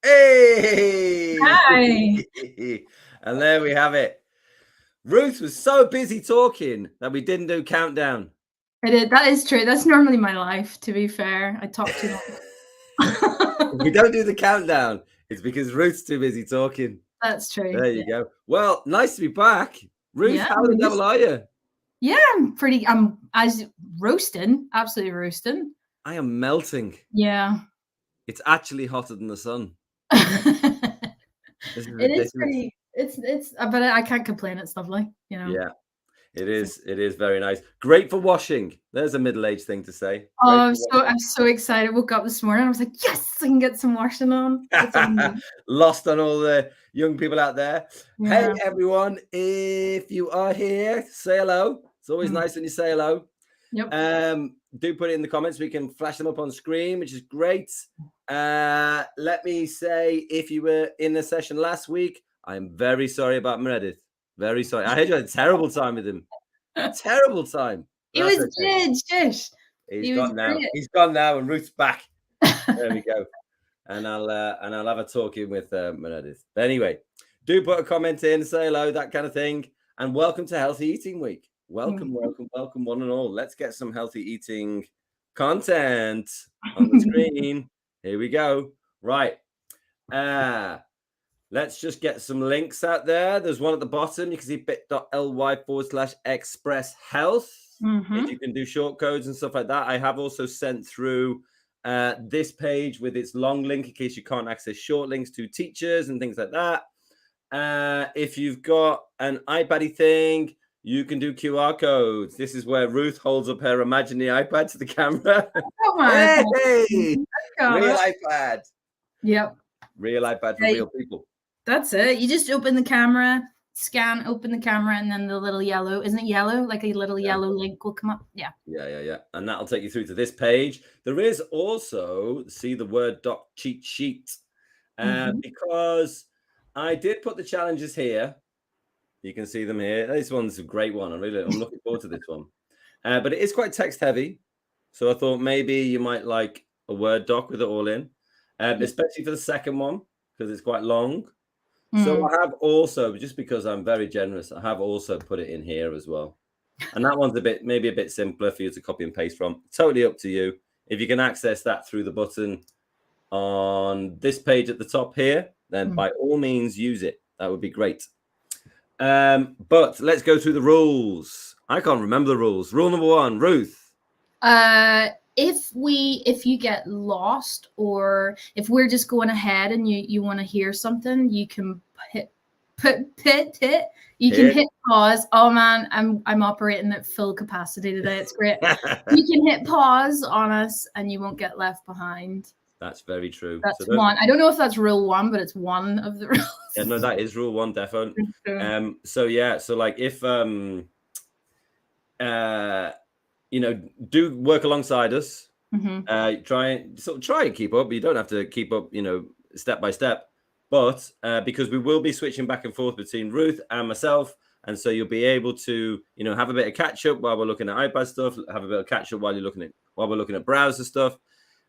Hey! Hi. And there we have it. Ruth was so busy talking that we didn't do countdown. I did. That is true. That's normally my life, to be fair. I talk too much. If we don't do the countdown, it's because Ruth's too busy talking. That's true. There you go. Well, nice to be back. Ruth, Yeah, how the devil are you? Yeah, I'm as roasting, absolutely roasting. I am melting. Yeah. It's actually hotter than the sun. This is It is ridiculous. pretty, but I can't complain. It's lovely, you know. Yeah, it is. It is very nice. Great for washing. There's a middle-aged thing to say. Oh, I'm so excited. Woke up this morning. I was like, yes, I can get some washing on. Lost on all the young people out there. Yeah. Hey, everyone. If you are here, say hello. It's always nice when you say hello. Yep. Do put it in the comments. We can flash them up on screen, which is great. Let me say, if you were in the session last week, I'm very sorry about Meredith. Very sorry. I heard you had a terrible time with him. Terrible time. It was good. Shush. He's gone now. He's gone now, and Ruth's back. There we go. And I'll have a talk in with Meredith. But anyway, do put a comment in, say hello, that kind of thing. And welcome to Healthy Eating Week. Welcome, welcome, one and all. Let's get some healthy eating content on the screen. Here we go. Right. Let's just get some links out there. There's one at the bottom. You can see bit.ly/express health. If you can do short codes and stuff like that. I have also sent through this page with its long link in case you can't access short links to teachers and things like that. If you've got an iPad-y thing, you can do QR codes. This is where Ruth holds up her imaginary iPad to the camera. Hey! Real iPad. Yep. Real iPad for real people. That's it. You just open the camera, open the camera, and then the little yellow, isn't it yellow? Like a little yellow link will come up. Yeah. Yeah. And that'll take you through to this page. There is also, see the Word doc cheat sheet. Because I did put the challenges here. You can see them here. This one's a great one. I'm looking forward to this one. But it is quite text heavy. So I thought maybe you might like a Word doc with it all in, especially for the second one, because it's quite long. So I have also, just because I'm very generous, I have also put it in here as well. And that one's maybe a bit simpler for you to copy and paste from. Totally up to you. If you can access that through the button on this page at the top here, then by all means use it. That would be great. But let's go through the rules. I can't remember the rules. Rule number 1, Ruth. If you get lost, or if we're just going ahead and you want to hear something, you can hit pause. Oh man, I'm operating at full capacity today. It's great. You can hit pause on us and you won't get left behind. That's very true. That's one. I don't know if that's rule 1, but it's one of the rules. Yeah, no, that is rule 1, definitely. So like if do work alongside us. Try and keep up, but you don't have to keep up, step by step. But because we will be switching back and forth between Ruth and myself, and so you'll be able to, have a bit of catch up while we're looking at iPad stuff, have a bit of catch up while we're looking at browser stuff,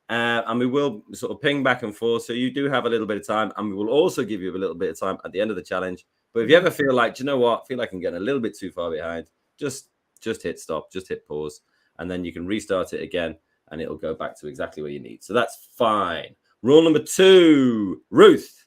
and we will sort of ping back and forth. So you do have a little bit of time, and we will also give you a little bit of time at the end of the challenge. But if you ever feel like, feel like I'm getting a little bit too far behind, just hit stop, just hit pause, and then you can restart it again, and it'll go back to exactly where you need. So that's fine. Rule number 2, Ruth.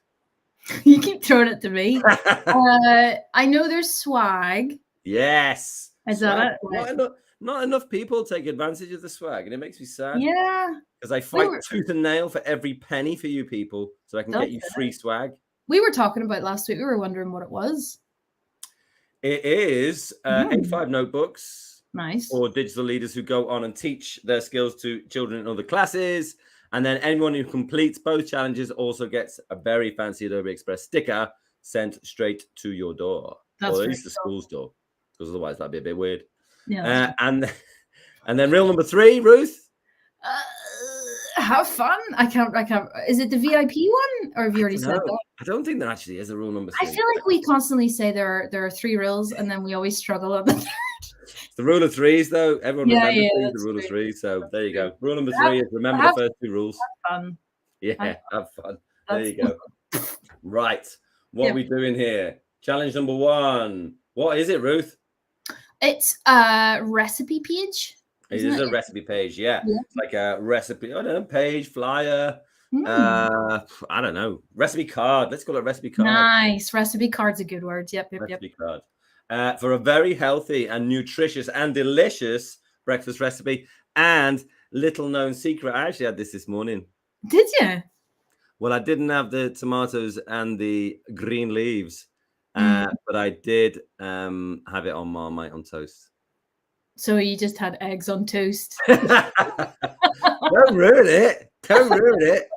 You keep throwing it to me. I know there's swag. Yes. Is that it? Not enough people take advantage of the swag, and it makes me sad. Yeah. Because I fight tooth and nail for every penny for you people, so I can get you free swag. We were talking about last week. We were wondering what it was. It is A5 notebooks. Nice. For digital leaders who go on and teach their skills to children in other classes. And then anyone who completes both challenges also gets a very fancy Adobe Express sticker sent straight to your door. That's or at least the school's door, because otherwise that'd be a bit weird. Yeah. And then rule number 3, Ruth. Have fun. I can't. Is it the VIP one, or have you already said that? I don't think there actually is a rule number 3. I feel like we constantly say there are 3 rules, and then we always struggle on the third. The rule of 3s, though. Everyone remembers the rule of 3. So there you go. Rule number 3 is remember the first 2 rules. Have fun. Yeah, have fun. There you go. Right. What are we doing here? Challenge number 1. What is it, Ruth? It's a recipe page. It is a recipe page, yeah. It's like a recipe, I don't know, page, flyer. I don't know, recipe card. Let's call it a recipe card. Nice. Recipe card's a good word. Yep. Recipe card. For a very healthy and nutritious and delicious breakfast recipe. And little known secret, I actually had this morning. Did you? Well, I didn't have the tomatoes and the green leaves, but I did have it on Marmite on toast. So you just had eggs on toast. Don't ruin it. Don't ruin it.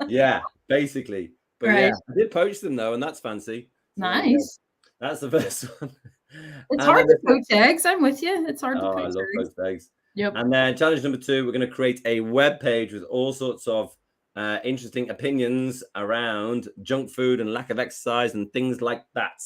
Yeah, basically. But yeah, I did poach them though, and that's fancy. So, nice. That's the first one. It's hard to poach eggs. I'm with you. It's hard to poach eggs. I love poached eggs. Yep. And then challenge number 2, we're going to create a web page with all sorts of interesting opinions around junk food and lack of exercise and things like that.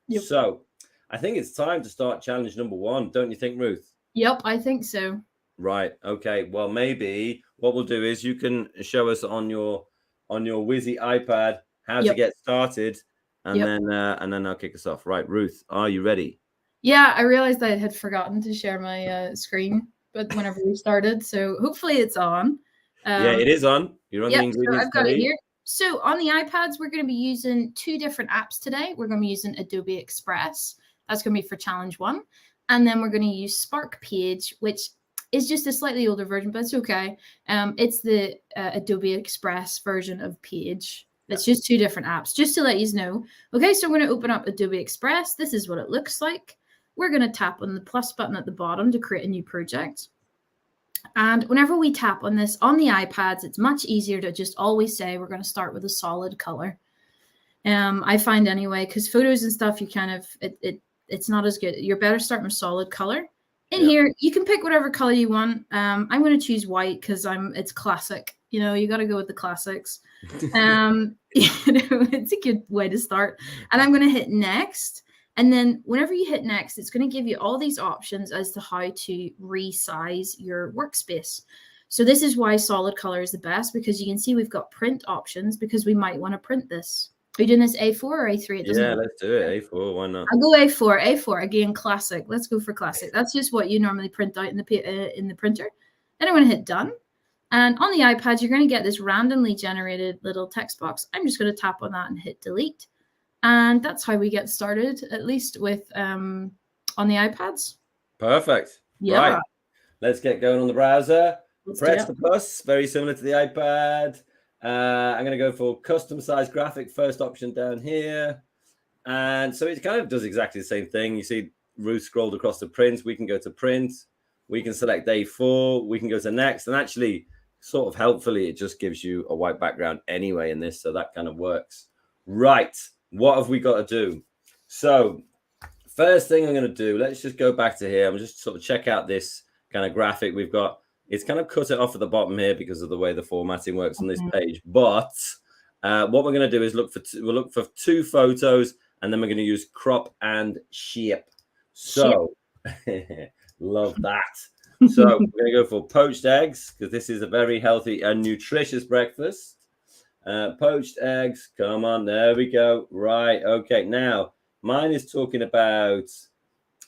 Yep. So I think it's time to start challenge number 1. Don't you think, Ruth? Yep, I think so. Right. Okay. Well, maybe what we'll do is you can show us on your whizzy iPad how to get started, and then I'll kick us off. Right, Ruth, are you ready? Yeah, I realized I had forgotten to share my screen, but whenever we started, so hopefully it's on. Yeah, it is on. You're on the ingredients. So I've got it here. So on the iPads, we're going to be using 2 different apps today. We're going to be using Adobe Express. That's going to be for challenge 1. And then we're going to use Spark Page, which is just a slightly older version, but it's okay. It's the Adobe Express version of Page. It's just 2 different apps, just to let you know. Okay, so I'm going to open up Adobe Express. This is what it looks like. We're going to tap on the plus button at the bottom to create a new project. And whenever we tap on this on the iPads, it's much easier to just always say we're going to start with a solid color. I find anyway, because photos and stuff, you kind of, it's not as good. You're better starting with solid color. In here, you can pick whatever color you want. I'm going to choose white because it's classic. You know, you got to go with the classics. It's a good way to start. And I'm going to hit next. And then whenever you hit next, it's going to give you all these options as to how to resize your workspace. So this is why solid color is the best, because you can see we've got print options because we might want to print this. Are you doing this A4 or A3? Yeah, let's do it. A4, why not? I'll go A4. A4, again, classic. Let's go for classic. That's just what you normally print out in the printer. Then I'm going to hit done. And on the iPad, you're going to get this randomly generated little text box. I'm just going to tap on that and hit delete. And that's how we get started, at least with on the iPads. Perfect. Yeah. Right. Let's get going on the browser. Press the plus, very similar to the iPad. I'm going to go for custom size graphic, first option down here. And so it kind of does exactly the same thing. You see Ruth scrolled across to print. We can go to print. We can select A4. We can go to next. And actually, sort of helpfully, it just gives you a white background anyway in this. So that kind of works. Right. What have we got to do? So first thing I'm going to do, let's just go back to here. I'm just sort of check out this kind of graphic we've got. It's kind of cut it off at the bottom here because of the way the formatting works on this page. But what we're going to do is we'll look for 2 photos, and then we're going to use crop and shape. So love that. So we're going to go for poached eggs because this is a very healthy and nutritious breakfast. Poached eggs. Come on. There we go. Right. Okay. Now, mine is talking about...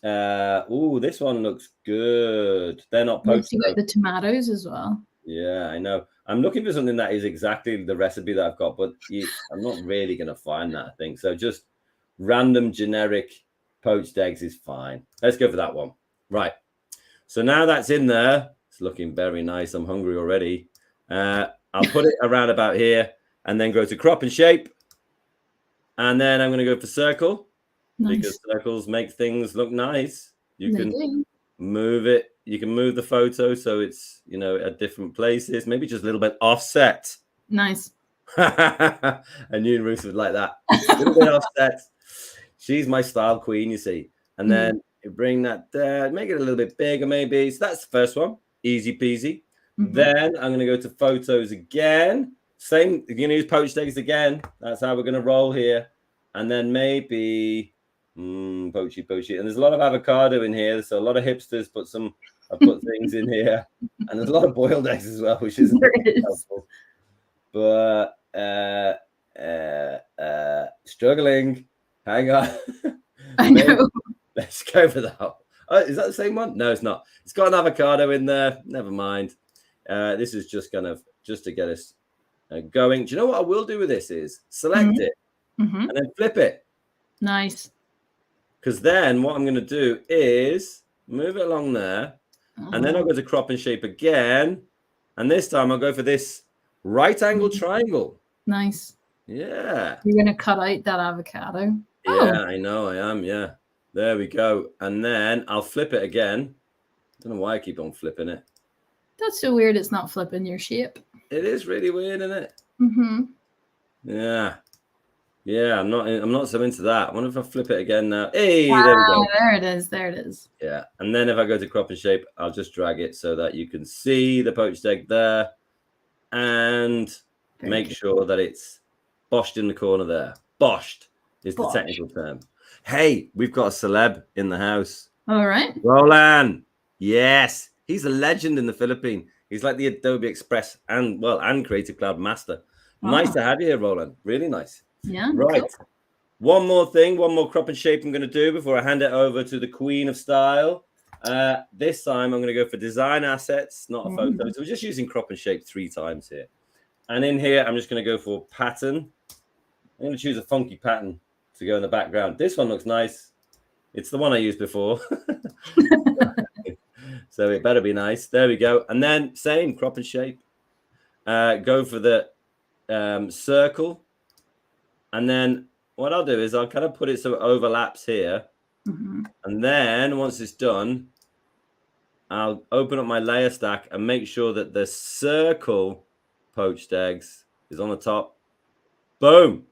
this one looks good. They're not poached. You got the tomatoes as well. Yeah, I know. I'm looking for something that is exactly the recipe that I've got, but I'm not really going to find that, I think. So just random generic poached eggs is fine. Let's go for that one. Right. So now that's in there. It's looking very nice. I'm hungry already. I'll put it around about here and then go to crop and shape. And then I'm going to go for circle. Nice. Because circles make things look nice. You can move it. You can move the photo so it's, at different places. Maybe just a little bit offset. Nice. I knew Ruth would like that. A little bit offset. She's my style queen, you see. And then you bring that there. Make it a little bit bigger, maybe. So that's the first one. Easy peasy. Then I'm going to go to photos again. Same. You're going to use poached eggs again. That's how we're going to roll here. And then maybe... poachy. And there's a lot of avocado in here. So a lot of hipsters I've put things in here. And there's a lot of boiled eggs as well, which isn't helpful. But struggling. Hang on. I Maybe. know. Let's go for that. Oh, is that the same one? No, it's not. It's got an avocado in there. Never mind. This is just just to get us going. Do you know what I will do with this is select it and then flip it. Nice. Because then what I'm going to do is move it along there. And then I'll go to crop and shape again. And this time I'll go for this right angle triangle. Nice. Yeah. You're going to cut out that avocado. Yeah, I know I am. Yeah. There we go. And then I'll flip it again. I don't know why I keep on flipping it. That's so weird. It's not flipping your shape. It is really weird, isn't it? Mm-hmm. Yeah. Yeah, I'm not so into that. I wonder if I flip it again now. Hey, wow, there we go. There it is. There it is. Yeah. And then if I go to crop and shape, I'll just drag it so that you can see the poached egg there. And make sure that it's boshed in the corner there. Boshed is the technical term. Hey, we've got a celeb in the house. All right. Roland. Yes. He's a legend in the Philippines. He's like the Adobe Express and Creative Cloud master. Nice to have you here, Roland. Really nice. Yeah. Right. Cool. One more thing, one more crop and shape I'm going to do before I hand it over to the Queen of Style. This time I'm going to go for design assets, not a photo. So we're just using crop and shape 3 times here. And in here, I'm just going to go for pattern. I'm going to choose a funky pattern to go in the background. This one looks nice. It's the one I used before. So it better be nice. There we go. And then same crop and shape. Go for the circle. And then what I'll do is I'll kind of put it so it overlaps here. And then once it's done, I'll open up my layer stack and make sure that the circle poached eggs is on the top. Boom.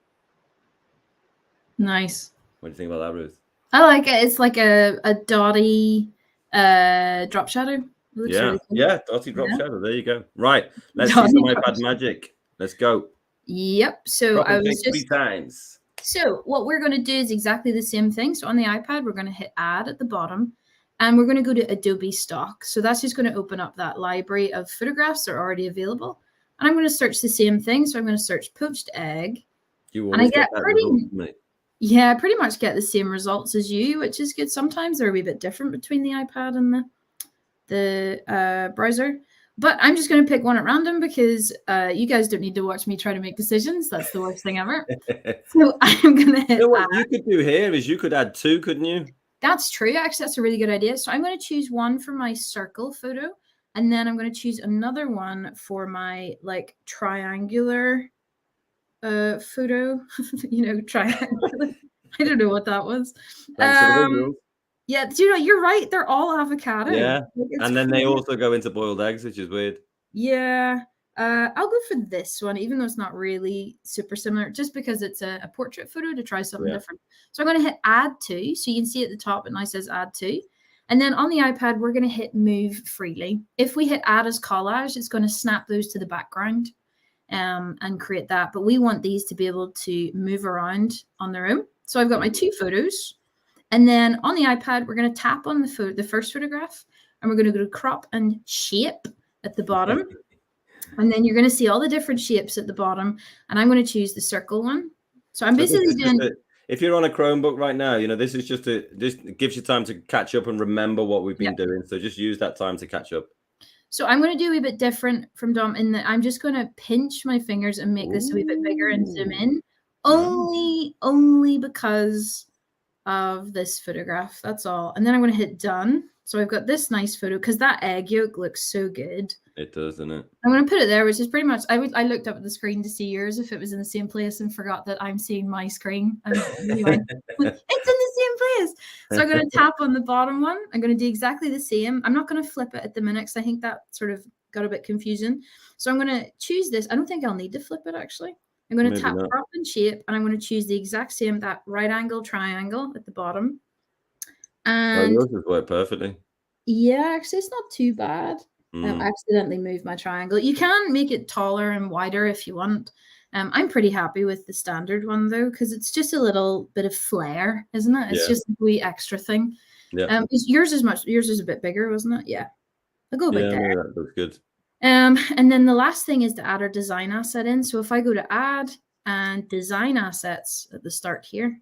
Nice. What do you think about that, Ruth? I like it. It's like a dotty drop shadow. Yeah, really cool. Yeah, dotty drop shadow. There you go. Right. Let's see some iPad magic. Let's go. Yep. So I was just 3 times. So what we're going to do is exactly the same thing. So on the iPad, we're going to hit add at the bottom and we're going to go to Adobe stock. So that's just going to open up that library of photographs that are already available. And I'm going to search the same thing. So I'm going to search poached egg. You always get that result, yeah, pretty much get the same results as you, which is good. Sometimes they're a wee bit different between the iPad and the browser. But I'm just going to pick one at random because you guys don't need to watch me try to make decisions. That's the worst thing ever. So I'm going to hit you know what you could do here is you could add 2, couldn't you? That's true. Actually, that's a really good idea. So I'm going to choose one for my circle photo. And then I'm going to choose another one for my like triangular photo. Triangular. I don't know what that was. Yeah, you're right. They're all avocado. Yeah, and then they also go into boiled eggs, which is weird. Yeah, I'll go for this one, even though it's not really super similar, just because it's a portrait photo to try something different. So I'm going to hit add to, so you can see at the top it now says add to. And then on the iPad, we're going to hit move freely. If we hit add as collage, it's going to snap those to the background and create that. But we want these to be able to move around on their own. So I've got my 2 photos. And then on the iPad, we're going to tap on the first photograph and we're going to go to crop and shape at the bottom. And then you're going to see all the different shapes at the bottom. And I'm going to choose the circle one. So I'm basically doing... If you're on a Chromebook right now, this is just gives you time to catch up and remember what we've been doing. So just use that time to catch up. So I'm going to do a wee bit different from Dom in that I'm just going to pinch my fingers and make this a wee bit bigger and zoom in. Only because of this photograph. That's all. And then I'm going to hit done. So I've got this nice photo because that egg yolk looks so good. It does, doesn't it? I'm going to put it there, which is pretty much, I looked up at the screen to see yours if it was in the same place and forgot that I'm seeing my screen. It's in the same place. So I'm going to tap on the bottom one. I'm going to do exactly the same. I'm not going to flip it at the minute because I think that sort of got a bit confusing. So I'm going to choose this. I don't think I'll need to flip it actually. I'm going to tap crop and shape and I'm going to choose the exact same, that right angle triangle at the bottom. And yours has worked perfectly. Yeah, actually it's not too bad. I accidentally moved my triangle. You can make it taller and wider if you want. I'm pretty happy with the standard one though, because it's just a little bit of flair, isn't it? It's just a wee extra thing. Yeah. Yours is a bit bigger, wasn't it? Yeah. I'll go there. Yeah, that looks good. And then the last thing is to add our design asset in. So if I go to add and design assets at the start here.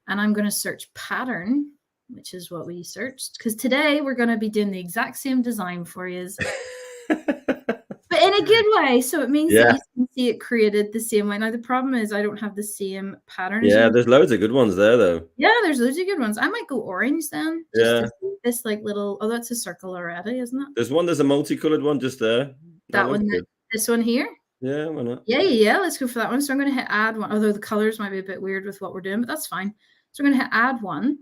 And I'm going to search pattern, which is what we searched. Because today we're going to be doing the exact same design for you. But in a good way. So it means that you can see it created the same way. Now, the problem is I don't have the same pattern. Yeah, there's loads of good ones there, though. Yeah, there's loads of good ones. I might go orange then. Just this like little, oh, that's a circle already, isn't it? There's a multicolored one just there. That one, this one here? Yeah, why not? Yeah, let's go for that one. So I'm going to hit add one, although the colors might be a bit weird with what we're doing, but that's fine. So we're going to hit add one.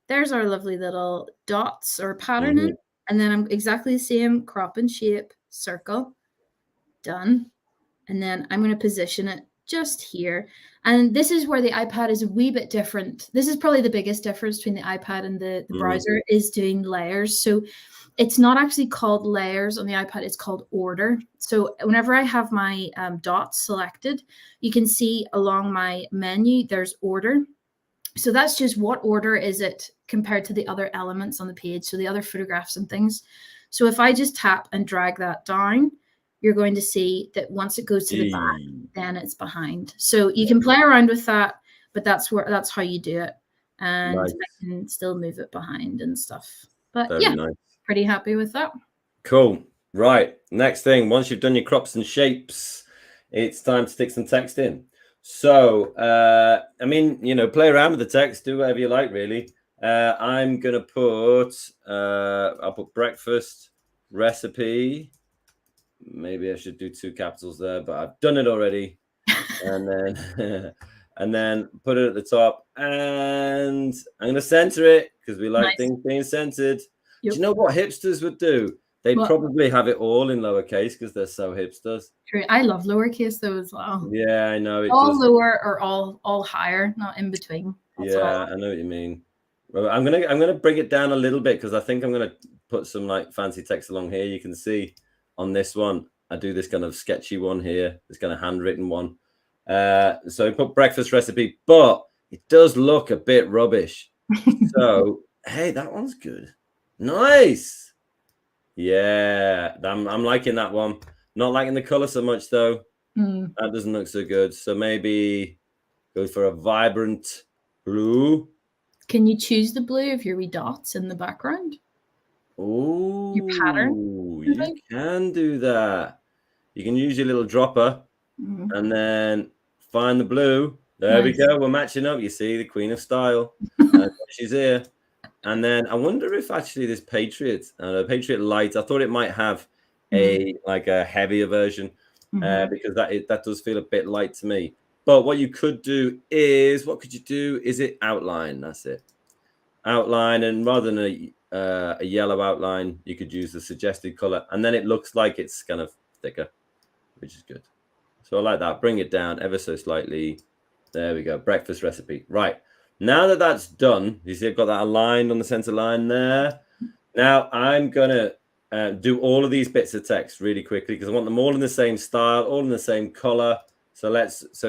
There's our lovely little dots or pattern. And then I'm exactly the same, crop and shape, circle, done. And then I'm going to position it just here. And this is where the iPad is a wee bit different. This is probably the biggest difference between the iPad and the browser is doing layers. So it's not actually called layers on the iPad, it's called order. So whenever I have my dots selected, you can see along my menu, there's order. So that's just what order is it compared to the other elements on the page, so the other photographs and things. So if I just tap and drag that down, you're going to see that once it goes to the back, then it's behind. So you can play around with that, but that's how you do it. And I can still move it behind and stuff. But yeah, pretty happy with that. Cool. Right. Next thing, once you've done your crops and shapes, it's time to stick some text in. So, I mean, play around with the text, do whatever you like, really. I'm going to put, I'll put breakfast recipe. Maybe I should do 2 capitals there, but I've done it already. And then, and then put it at the top, and I'm going to center it because we like things being centered. Yep. Do you know what hipsters would do? They'd probably have it all in lowercase because they're so hipsters. True. I love lowercase though as well. Yeah, I know. All lower or all higher, not in between. That's I know what you mean. I'm gonna bring it down a little bit because I think I'm gonna put some like fancy text along here. You can see on this one, I do this kind of sketchy one here, this kind of handwritten one. So I put breakfast recipe, but it does look a bit rubbish. So hey, that one's good. Nice. Yeah, I'm liking that one. Not liking the color so much though. That doesn't look so good. So maybe go for a vibrant blue. Can you choose the blue if your wee dots in the background? Oh, your pattern. You can do that. You can use your little dropper and then find the blue. There we go. We're matching up. You see the Queen of Style. She's here. And then I wonder if actually this Patriot Light, I thought it might have a heavier version because that does feel a bit light to me. But what you could do is, it outline? That's it. Outline, and rather than a yellow outline, you could use the suggested color, and then it looks like it's kind of thicker, which is good. So I like that. Bring it down ever so slightly. There we go. Breakfast recipe. Right. Now that that's done, you see I've got that aligned on the center line there. Now I'm going to do all of these bits of text really quickly because I want them all in the same style, all in the same color. So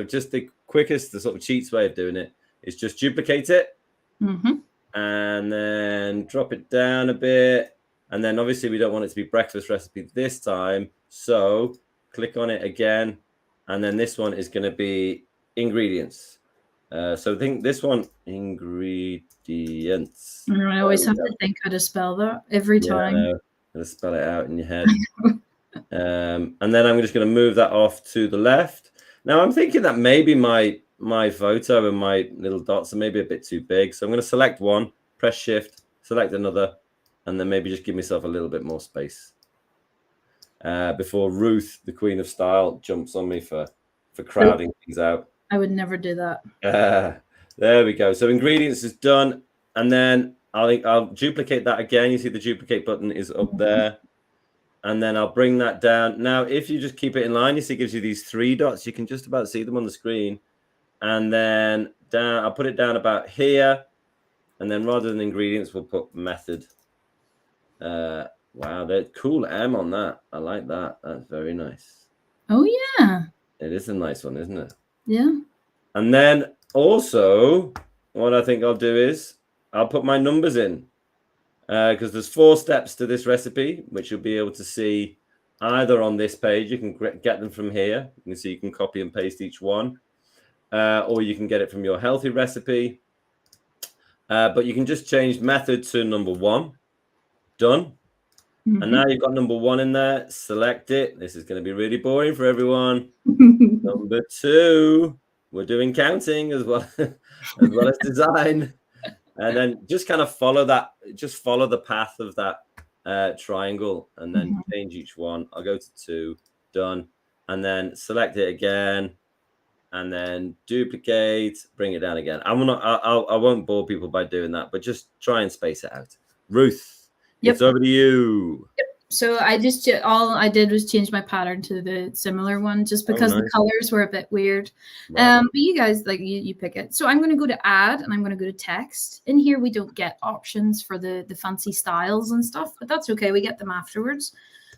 just the quickest, the sort of cheats way of doing it is just duplicate it and then drop it down a bit. And then obviously we don't want it to be breakfast recipe this time. So click on it again. And then this one is going to be ingredients. So I think this one, ingredients. I always have to think how to spell that every time. I know. Gotta spell it out in your head. And then I'm just going to move that off to the left. Now I'm thinking that maybe my photo and my little dots are maybe a bit too big. So I'm going to select one, press shift, select another, and then maybe just give myself a little bit more space. Before Ruth, the Queen of Style, jumps on me for crowding things out. I would never do that. There we go. So ingredients is done. And then I'll duplicate that again. You see the duplicate button is up there. And then I'll bring that down. Now, if you just keep it in line, you see it gives you these 3 dots. You can just about see them on the screen. And then down, I'll put it down about here. And then rather than ingredients, we'll put method. Wow, there's cool M on that. I like that. That's very nice. Oh, yeah. It is a nice one, isn't it? Yeah. And then also, what I think I'll do is I'll put my numbers in because there's 4 steps to this recipe, which you'll be able to see either on this page. You can get them from here. You can see you can copy and paste each one. or you can get it from your healthy recipe. But you can just change method to number 1. Done. And now you've got number 1 in there. Select it. This is going to be really boring for everyone. Number 2, we're doing counting as well, as well as design. And then just kind of follow that. Just follow the path of that triangle, and then change each one. I'll go to 2. Done. And then select it again, and then duplicate. Bring it down again. I won't bore people by doing that, but just try and space it out. Ruth, it's over to you. Yep. So all I did was change my pattern to the similar one, just because the colors were a bit weird. Right. But you guys, like, you pick it. So I'm going to go to add, and I'm going to go to text. In here, we don't get options for the fancy styles and stuff, but that's okay. We get them afterwards.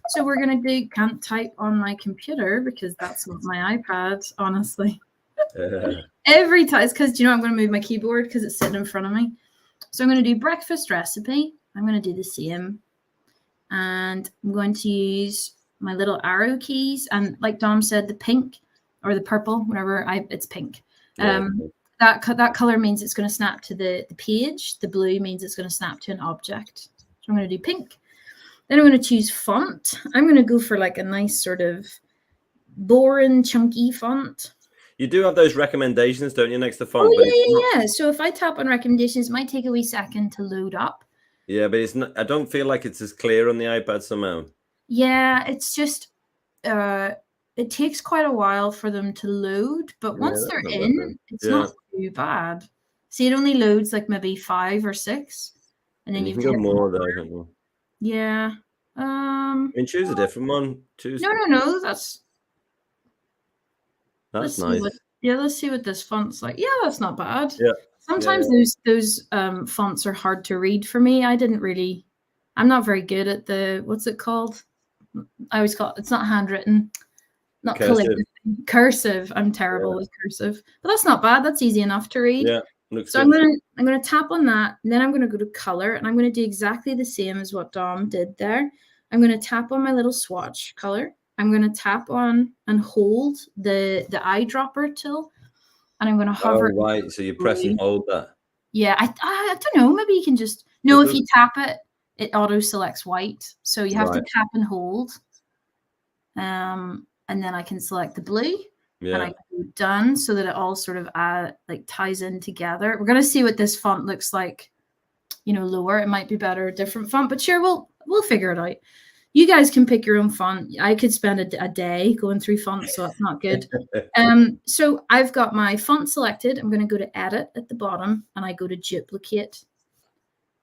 So we're going to do can't type on my computer, because that's not my iPad, honestly. Every time, it's because, I'm going to move my keyboard because it's sitting in front of me. So I'm going to do breakfast recipe. I'm going to do the same. And I'm going to use my little arrow keys. And like Dom said, the pink or the purple, whatever, it's pink. That color means it's going to snap to the page. The blue means it's going to snap to an object. So I'm going to do pink. Then I'm going to choose font. I'm going to go for like a nice sort of boring, chunky font. You do have those recommendations, don't you, next to font? Oh, yeah. So if I tap on recommendations, it might take a wee second to load up. Yeah, but it's not. I don't feel like it's as clear on the iPad somehow. Yeah, it's just it takes quite a while for them to load, but once they're in, it's not too bad. See, it only loads like maybe 5 or 6, and then you can go more though, can't you? Yeah. I mean, choose a different one. Choose. No. That's nice. Let's see what this font's like. Yeah, that's not bad. Yeah. Sometimes those fonts are hard to read for me. I'm not very good at what's it called? I always call it's not handwritten, not cursive. I'm terrible with cursive, but that's not bad. That's easy enough to read. Yeah. So I'm gonna tap on that, and then I'm gonna go to color, and I'm gonna do exactly the same as what Dom did there. I'm gonna tap on my little swatch color. I'm gonna tap on and hold the eyedropper tool. And I'm going to hover. Oh, right. So you press and hold that. Yeah. I don't know. Maybe you can just. No, if you tap it, it auto selects white. So you have to tap and hold. And then I can select the blue. Yeah. And I go done, so that it all sort of ties in together. We're going to see what this font looks like, lower. It might be better, a different font. But sure, we'll figure it out. You guys can pick your own font. I could spend a day going through fonts, so that's not good. So I've got my font selected. I'm going to go to edit at the bottom, and I go to duplicate.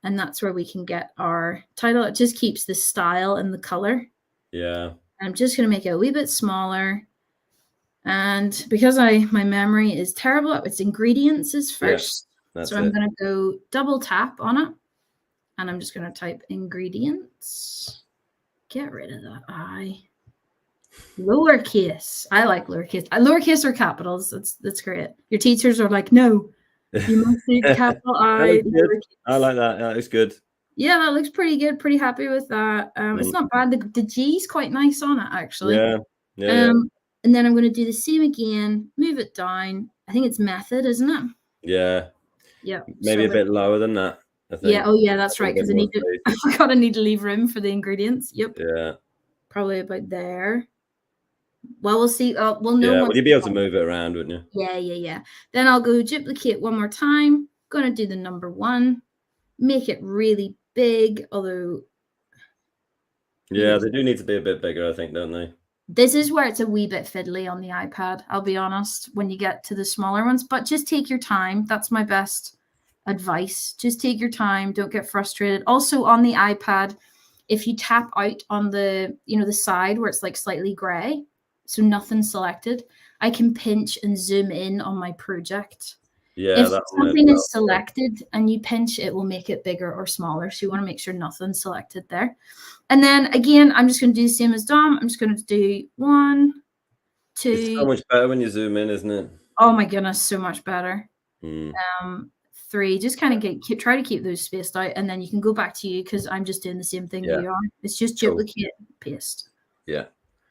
And that's where we can get our title. It just keeps the style and the color. Yeah. I'm just going to make it a wee bit smaller. And because my memory is terrible, its ingredients is first. Yeah, so I'm going to go double tap on it. And I'm just going to type ingredients. Get rid of that I. Lowercase. I like lowercase. Lowercase or capitals. That's great. Your teachers are like, no, you must do capital I. I like that. That looks good. Yeah, that looks pretty good. Pretty happy with that. It's not bad. The G's quite nice on it, actually. Yeah. And then I'm going to do the same again. Move it down. I think it's method, isn't it? Yeah. Yeah. Maybe a bit lower than that. Yeah. Oh, yeah. That's right. Because I forgot I need to leave room for the ingredients. Yep. Yeah. Probably about there. Well, we'll see. We'll know. Yeah. Would you be able to move it around, wouldn't you? Yeah. Then I'll go duplicate one more time. Going to do the number 1. Make it really big. Although. Yeah, they do need to be a bit bigger, I think, don't they? This is where it's a wee bit fiddly on the iPad. I'll be honest. When you get to the smaller ones, but just take your time. That's my best advice. Just take your time. Don't get frustrated. Also on the iPad, if you tap out on the side where it's like slightly gray, so nothing's selected, I can pinch and zoom in on my project. Yeah, if something is selected and you pinch, it will make it bigger or smaller. So you want to make sure nothing's selected there. And then again, I'm just going to do the same as Dom. I'm just going to do 1, 2. It's so much better when you zoom in, isn't it? Oh my goodness, so much better. 3. Just kind of try to keep those spaced out, and then you can go back to you because I'm just doing the same thing you are. It's just duplicate, paste. Yeah.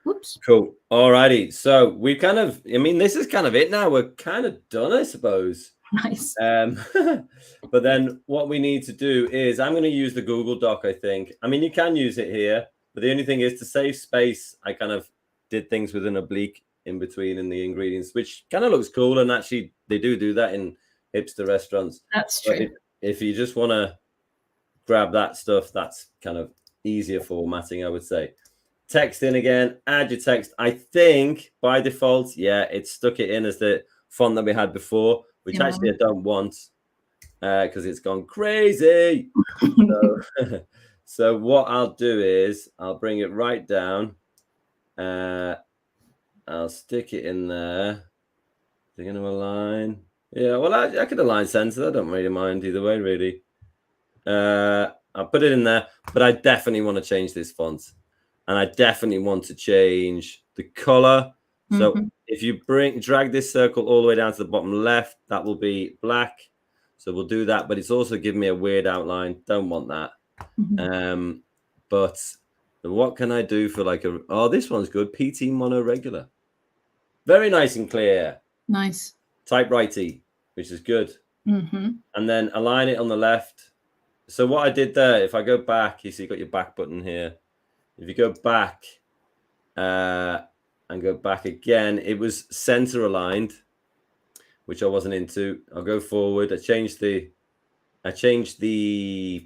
Whoops. Cool. All righty. So we kind of, I mean, this is kind of it now. We're kind of done, I suppose. Nice. But then what we need to do is I'm going to use the Google Doc, I think. I mean, you can use it here, but the only thing is to save space, I kind of did things with an oblique in between in the ingredients, which kind of looks cool. And actually, they do that in hipster restaurants. That's But true. if you just want to grab that stuff, that's kind of easier formatting, I would say. Text in again, add your text. I think by default, yeah, it stuck it in as the font that we had before, which Yeah. actually I don't want because it's gone crazy. So, so what I'll do is I'll bring it right down. I'll stick it in there. They're going to align. Yeah, well, I could align center. I don't really mind either way, really. I'll put it in there, but I definitely want to change this font. And I definitely want to change the color. So if you drag this circle all the way down to the bottom left, that will be black. So we'll do that, but it's also giving me a weird outline. Don't want that. But what can I do for like oh, this one's good. PT mono regular. Very nice and clear. Nice. Typewritey, which is good. And then align it on the left. So what I did there, if I go back, you see, you got your back button here. If you go back and go back again, it was center aligned, which I wasn't into. I'll go forward. I changed the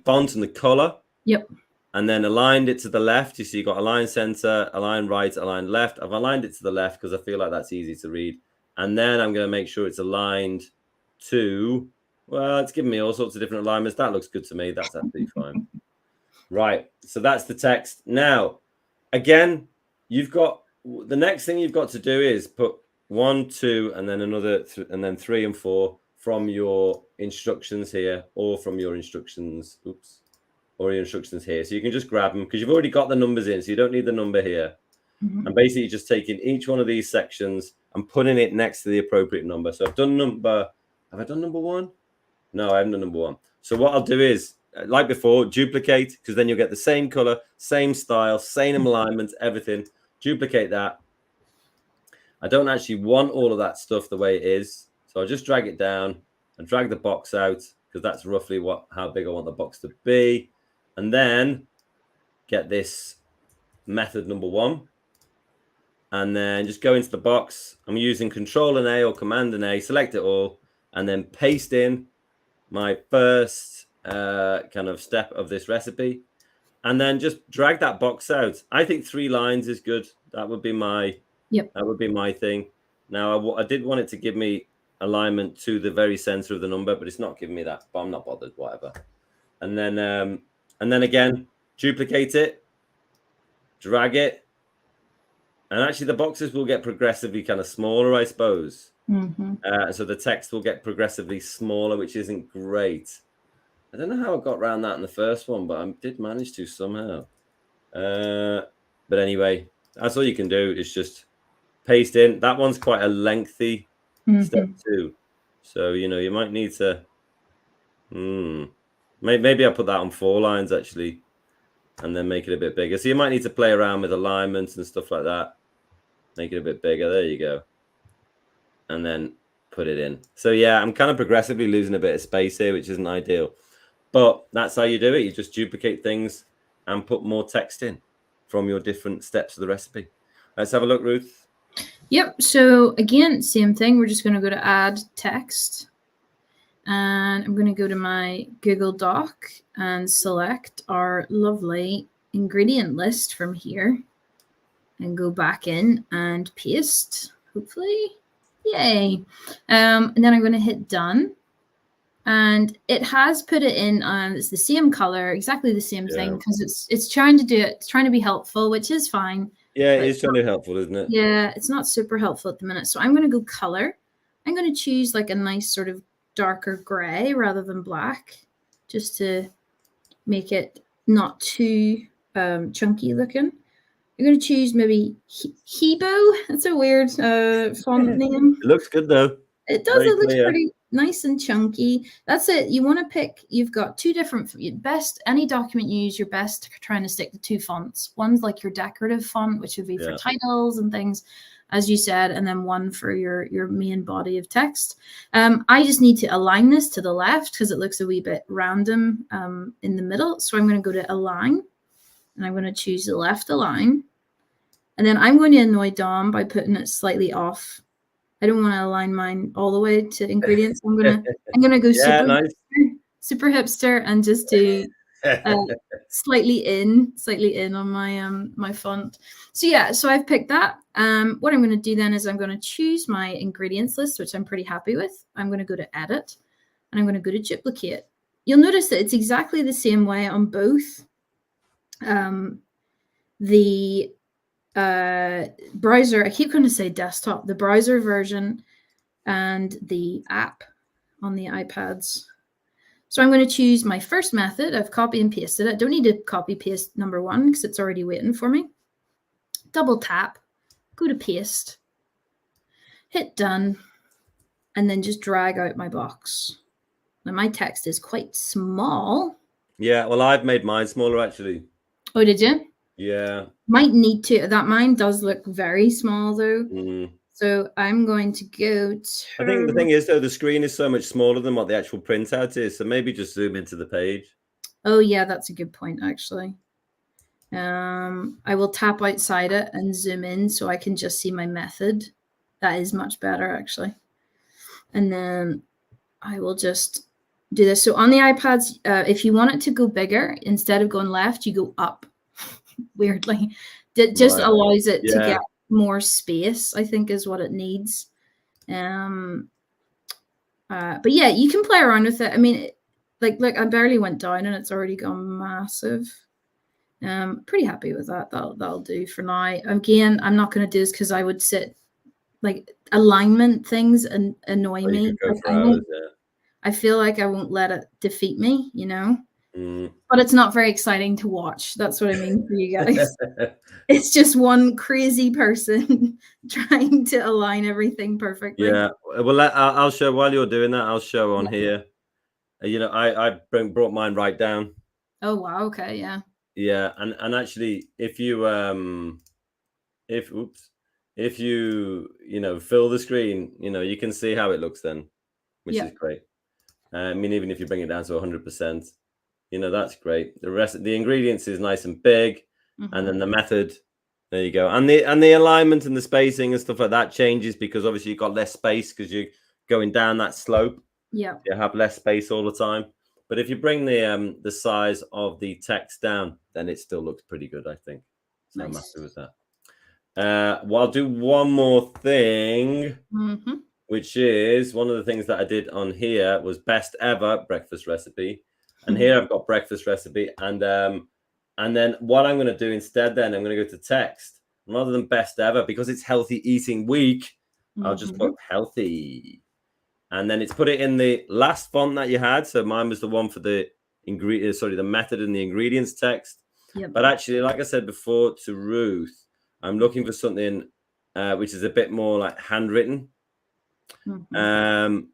font and the color. Yep. And then aligned it to the left. You see, you got align center, align right, align left. I've aligned it to the left because I feel like that's easy to read. And then I'm going to make sure it's aligned to, well, it's giving me all sorts of different alignments. That looks good to me. That's absolutely fine. Right. So that's the text. Now, again, you've got the next thing you've got to do is put 1, 2, and then another, and then 3 and 4 from your instructions here, or from your instructions. Oops. Or your instructions here. So you can just grab them because you've already got the numbers in. So you don't need the number here. And basically just taking each one of these sections and putting it next to the appropriate number. So I've done have I done number 1? No, I haven't done number 1. So what I'll do is, like before, duplicate, because then you'll get the same color, same style, same alignment, everything. Duplicate that. I don't actually want all of that stuff the way it is. So I'll just drag it down and drag the box out because that's roughly how big I want the box to be. And then get this method number 1. And then just go into the box. I'm using Control and A or Command and A, select it all, and then paste in my first kind of step of this recipe. And then just drag that box out. I think 3 lines is good. That would be my thing. Now, I did want it to give me alignment to the very center of the number, but it's not giving me that. But I'm not bothered, whatever. And then again, duplicate it, drag it. And actually, the boxes will get progressively kind of smaller, I suppose. So the text will get progressively smaller, which isn't great. I don't know how I got around that in the first one, but I did manage to somehow. But anyway, that's all you can do is just paste in. That one's quite a lengthy step too. So, you might need to... Maybe I'll put that on 4 lines, actually, and then make it a bit bigger. So you might need to play around with alignments and stuff like that. Make it a bit bigger. There you go. And then put it in. So, yeah, I'm kind of progressively losing a bit of space here, which isn't ideal. But that's how you do it. You just duplicate things and put more text in from your different steps of the recipe. Let's have a look, Ruth. Yep. So, again, same thing. We're just going to go to Add Text. And I'm going to go to my Google Doc and select our lovely ingredient list from here and go back in and paste, hopefully. Yay. And then I'm going to hit done. And it has put it in, it's the same color, exactly the same thing, because it's trying to do it. It's trying to be helpful, which is fine. Yeah, it is trying to be helpful, isn't it? Yeah, it's not super helpful at the minute. So I'm going to go color. I'm going to choose like a nice sort of darker gray rather than black, just to make it not too chunky looking. I'm going to choose maybe Hebo. That's a weird font name. It looks good though. It does. It looks pretty. nice and chunky. That's it. You want to pick, you've got two different, best, any document you use, your best trying to stick to two fonts. One's like your decorative font, which would be for titles and things, as you said, and then one for your main body of text. I just need to align this to the left because it looks a wee bit random in the middle. So I'm going to go to align, and I'm going to choose the left align. And then I'm going to annoy Dom by putting it slightly off. I don't want to align mine all the way to ingredients. I'm gonna go super hipster and just do slightly in on my my font. So yeah, so I've picked that. What I'm going to do then is I'm going to choose my ingredients list, which I'm pretty happy with. I'm going to go to edit, and I'm going to go to duplicate. You'll notice that it's exactly the same way on both the browser, I keep going to say desktop, the browser version and the app on the iPads. So I'm going to choose my first method. I've copied and pasted it. Don't need to copy paste number one because it's already waiting for me. Double tap, go to paste, hit done, and then just drag out my box. Now my text is quite small. Yeah, well, I've made mine smaller actually. Oh, did you? Yeah. Might need to. That mine does look very small though. So I'm going to go to... I think the thing is though, the screen is so much smaller than what the actual printout is. So maybe just zoom into the page. Oh yeah, that's a good point actually. I will tap outside it and zoom in so I can just see my method. That is much better actually. And then I will just do this. So on the iPads, if you want it to go bigger, instead of going left, you go up. Weirdly, that just allows it to get more space, I think, is what it needs. But yeah, you can play around with it. I mean, like I barely went down and it's already gone massive. Pretty happy with that. That'll do for now. Again, I'm not going to do this because I would sit like alignment things and annoy me. I feel like I won't let it defeat me, you know. But it's not very exciting to watch. That's what I mean for you guys. It's just one crazy person trying to align everything perfectly. Yeah. Well, I'll show while you're doing that. I'll show on here. You know, I brought mine right down. Oh wow. Okay. Yeah. Yeah, and actually, if you if you fill the screen, you can see how it looks then, which is great. I mean, even if you bring it down to 100%. That's great. The rest of the ingredients is nice and big, and then the method, there you go. And the alignment and the spacing and stuff like that changes because obviously you've got less space because you're going down that slope. Yeah. You have less space all the time. But if you bring the size of the text down, then it still looks pretty good, I think. So nice. I'm happy with that. Well, I'll do one more thing, which is one of the things that I did on here was best ever breakfast recipe. And here I've got breakfast recipe, and then what I'm going to do instead, then I'm going to go to text rather than best ever because it's healthy eating week. I'll just put healthy, and then it's put it in the last font that you had. So mine was the one for the ingredients, the method and the ingredients text. Yep. But actually, like I said before to Ruth, I'm looking for something which is a bit more like handwritten.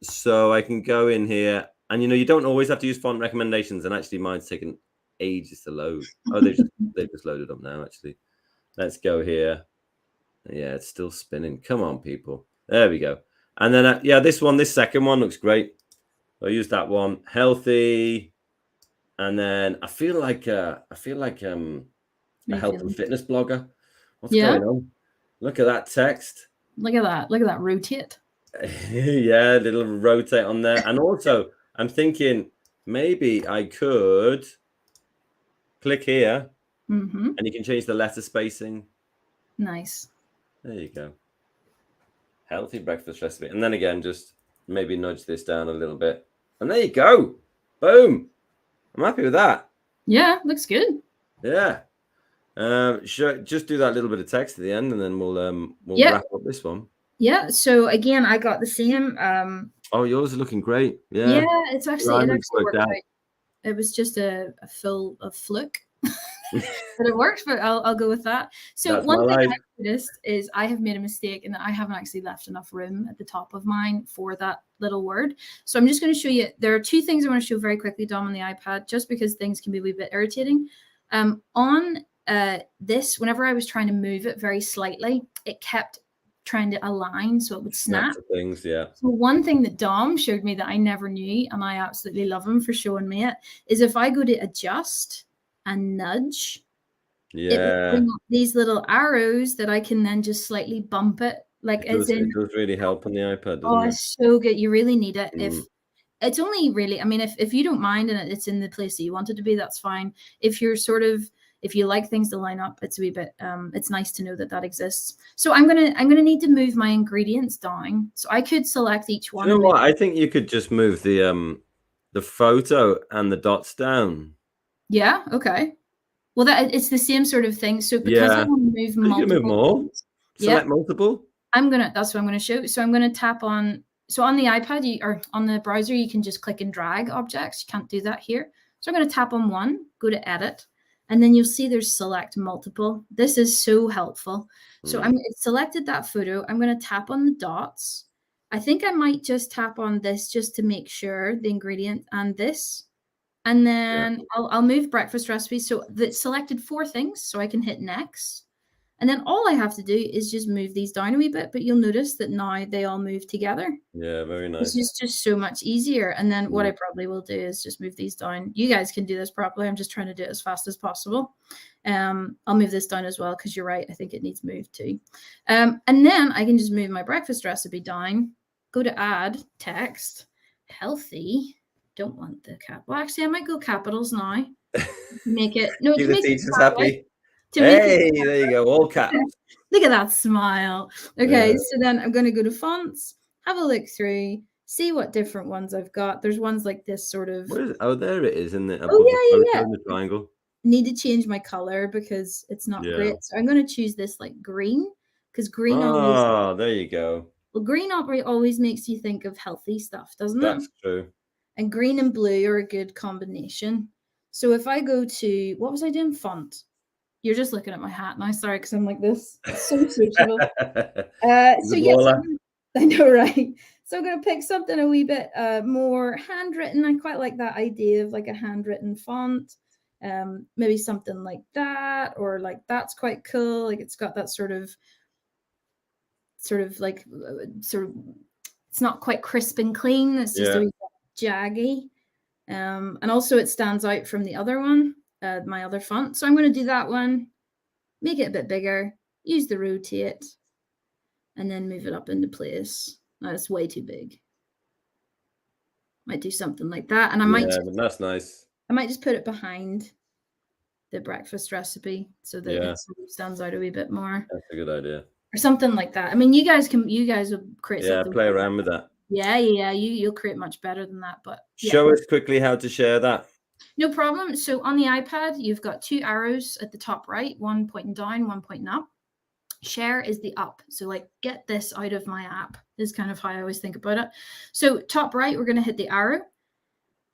So I can go in here. And you don't always have to use font recommendations. And actually, mine's taken ages to load. Oh, they've just loaded up now. Actually, let's go here. Yeah, it's still spinning. Come on, people. There we go. And then this second one looks great. I'll use that one. Healthy. And then I feel like a health and fitness blogger. What's going on? Look at that text. Look at that. Look at that rotate. Yeah, a little rotate on there, and also. I'm thinking maybe I could click here and you can change the letter spacing. Nice. There you go. Healthy breakfast recipe. And then again, just maybe nudge this down a little bit. And there you go. Boom. I'm happy with that. Yeah, looks good. Yeah. Sure. Just do that little bit of text at the end and then we'll wrap up this one. Yeah. So again, I got the same. Oh, yours is looking great. Yeah. Yeah, it actually worked out. It was just a fluke. but it works. But I'll go with that. So That's my one thing life. I noticed is I have made a mistake in that I haven't actually left enough room at the top of mine for that little word. So I'm just going to show you. There are two things I want to show very quickly, Dom, on the iPad, just because things can be a wee bit irritating. On this, whenever I was trying to move it very slightly, it kept trying to align so it would snap. To things, yeah. So one thing that Dom showed me that I never knew, and I absolutely love him for showing me it, is if I go to adjust and nudge, it will bring up these little arrows that I can then just slightly bump it. Like it does really help on the iPad, doesn't it? It's so good. You really need it. If it's only really, I mean, if you don't mind and it's in the place that you want it to be, that's fine. If you're sort of, if you like things to line up, it's a wee bit, it's nice to know that that exists. So I'm gonna need to move my ingredients down. So I could select each one. You know what? I think you could just move the photo and the dots down. Yeah. Okay. Well, that it's the same sort of thing. So because I want to move multiple, select multiple. That's what I'm gonna show. So I'm gonna tap on. So on the iPad or on the browser, you can just click and drag objects. You can't do that here. So I'm gonna tap on one, go to edit, and then you'll see there's select multiple. This is so helpful. So it's selected that photo. I'm gonna tap on the dots. I think I might just tap on this just to make sure the ingredient and this. And then I'll move breakfast recipes. So that selected 4 things. So I can hit next. And then all I have to do is just move these down a wee bit, but you'll notice that now they all move together. Yeah, very nice. This is just so much easier. And then what I probably will do is just move these down. You guys can do this properly. I'm just trying to do it as fast as possible. I'll move this down as well because you're right. I think it needs moved too. And then I can just move my breakfast recipe down, go to add text, healthy. Don't want the cap. Well, actually, I might go capitals now. Make it no. Keep the teachers happy. Hey, there you go, all caps. Look at that smile. Okay, so then I'm going to go to fonts, have a look through, see what different ones I've got. There's ones like this sort of. What is it? Oh, there it is, isn't it? Yeah. In the triangle. Need to change my color because it's not great. So I'm going to choose this like green because green always. Oh, there you go. Well, green always makes you think of healthy stuff, doesn't it? That's true. And green and blue are a good combination. So if I go to, what was I doing? Font. You're just looking at my hat now. Sorry, because I'm like this. It's so sociable. So yes, I know, right? So I'm going to pick something a wee bit more handwritten. I quite like that idea of like a handwritten font. Maybe something like that, or like that's quite cool. Like it's got that sort of it's not quite crisp and clean. It's just a wee bit jaggy. And also it stands out from the other one, my other font. So I'm going to do that one, make it a bit bigger, use the rotate, and then move it up into place. Now it's way too big. Might do something like that. And I might that's nice. I might just put it behind the breakfast recipe so that it stands out a wee bit more. That's a good idea. Or something like that. I mean, you guys will create something. Play around with that. Yeah. You'll create much better than that. But show us quickly how to share that. No problem. So on the iPad, you've got 2 arrows at the top right, one pointing down, one pointing up. Share is the up. So like get this out of my app is kind of how I always think about it. So top right, we're going to hit the arrow.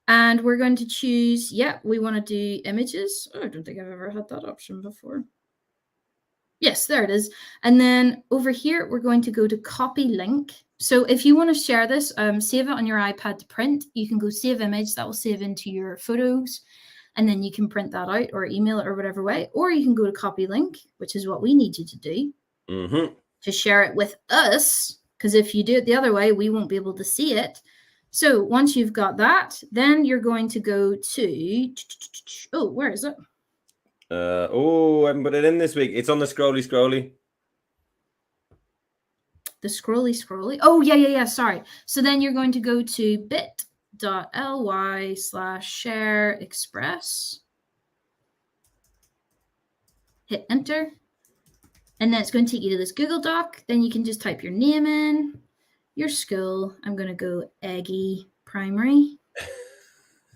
And we're going to choose, we want to do images. Oh, I don't think I've ever had that option before. Yes, there it is. And then over here, we're going to go to copy link. So if you want to share this, save it on your iPad to print. You can go save image. That will save into your photos. And then you can print that out or email it or whatever way. Or you can go to copy link, which is what we need you to do. To share it with us. Because if you do it the other way, we won't be able to see it. So once you've got that, then you're going to go to, where is it? I haven't put it in this week. It's on the scrolly. The scrolly. Oh, yeah. Sorry. So then you're going to go to bit.ly/share express. Hit enter. And then it's going to take you to this Google Doc. Then you can just type your name in, your school. I'm going to go Eggy Primary.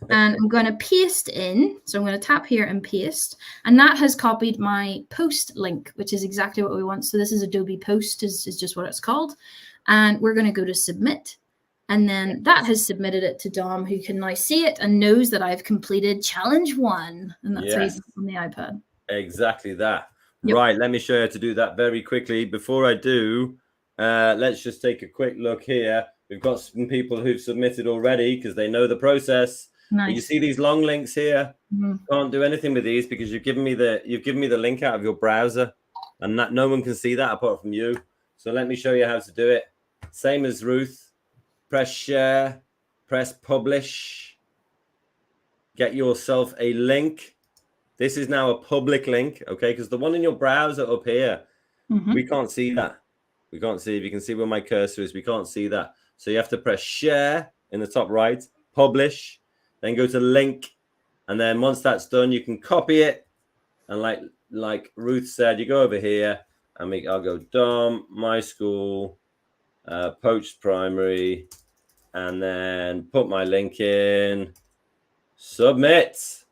And I'm going to paste in. So I'm going to tap here and paste. And that has copied my post link, which is exactly what we want. So this is Adobe Post is just what it's called. And we're going to go to submit. And then that has submitted it to Dom, who can now see it and knows that I've completed challenge 1. And that's how you do it on the iPad. Exactly that. Yep. Right. Let me show you how to do that very quickly. Before I do, let's just take a quick look here. We've got some people who've submitted already because they know the process. Nice. But you see these long links here? Can't do anything with these because you've given me the link out of your browser, and that no one can see that apart from you. So let me show you how to do it. Same as Ruth. Press share, press publish. Get yourself a link. This is now a public link, okay? Because the one in your browser up here, we can't see that. We can't see. If you can see where my cursor is, we can't see that. So you have to press share in the top right, publish, then go to link. And then once that's done, you can copy it. And like Ruth said, you go over here and I'll go Dom, my school, Poached Primary, and then put my link in, submit.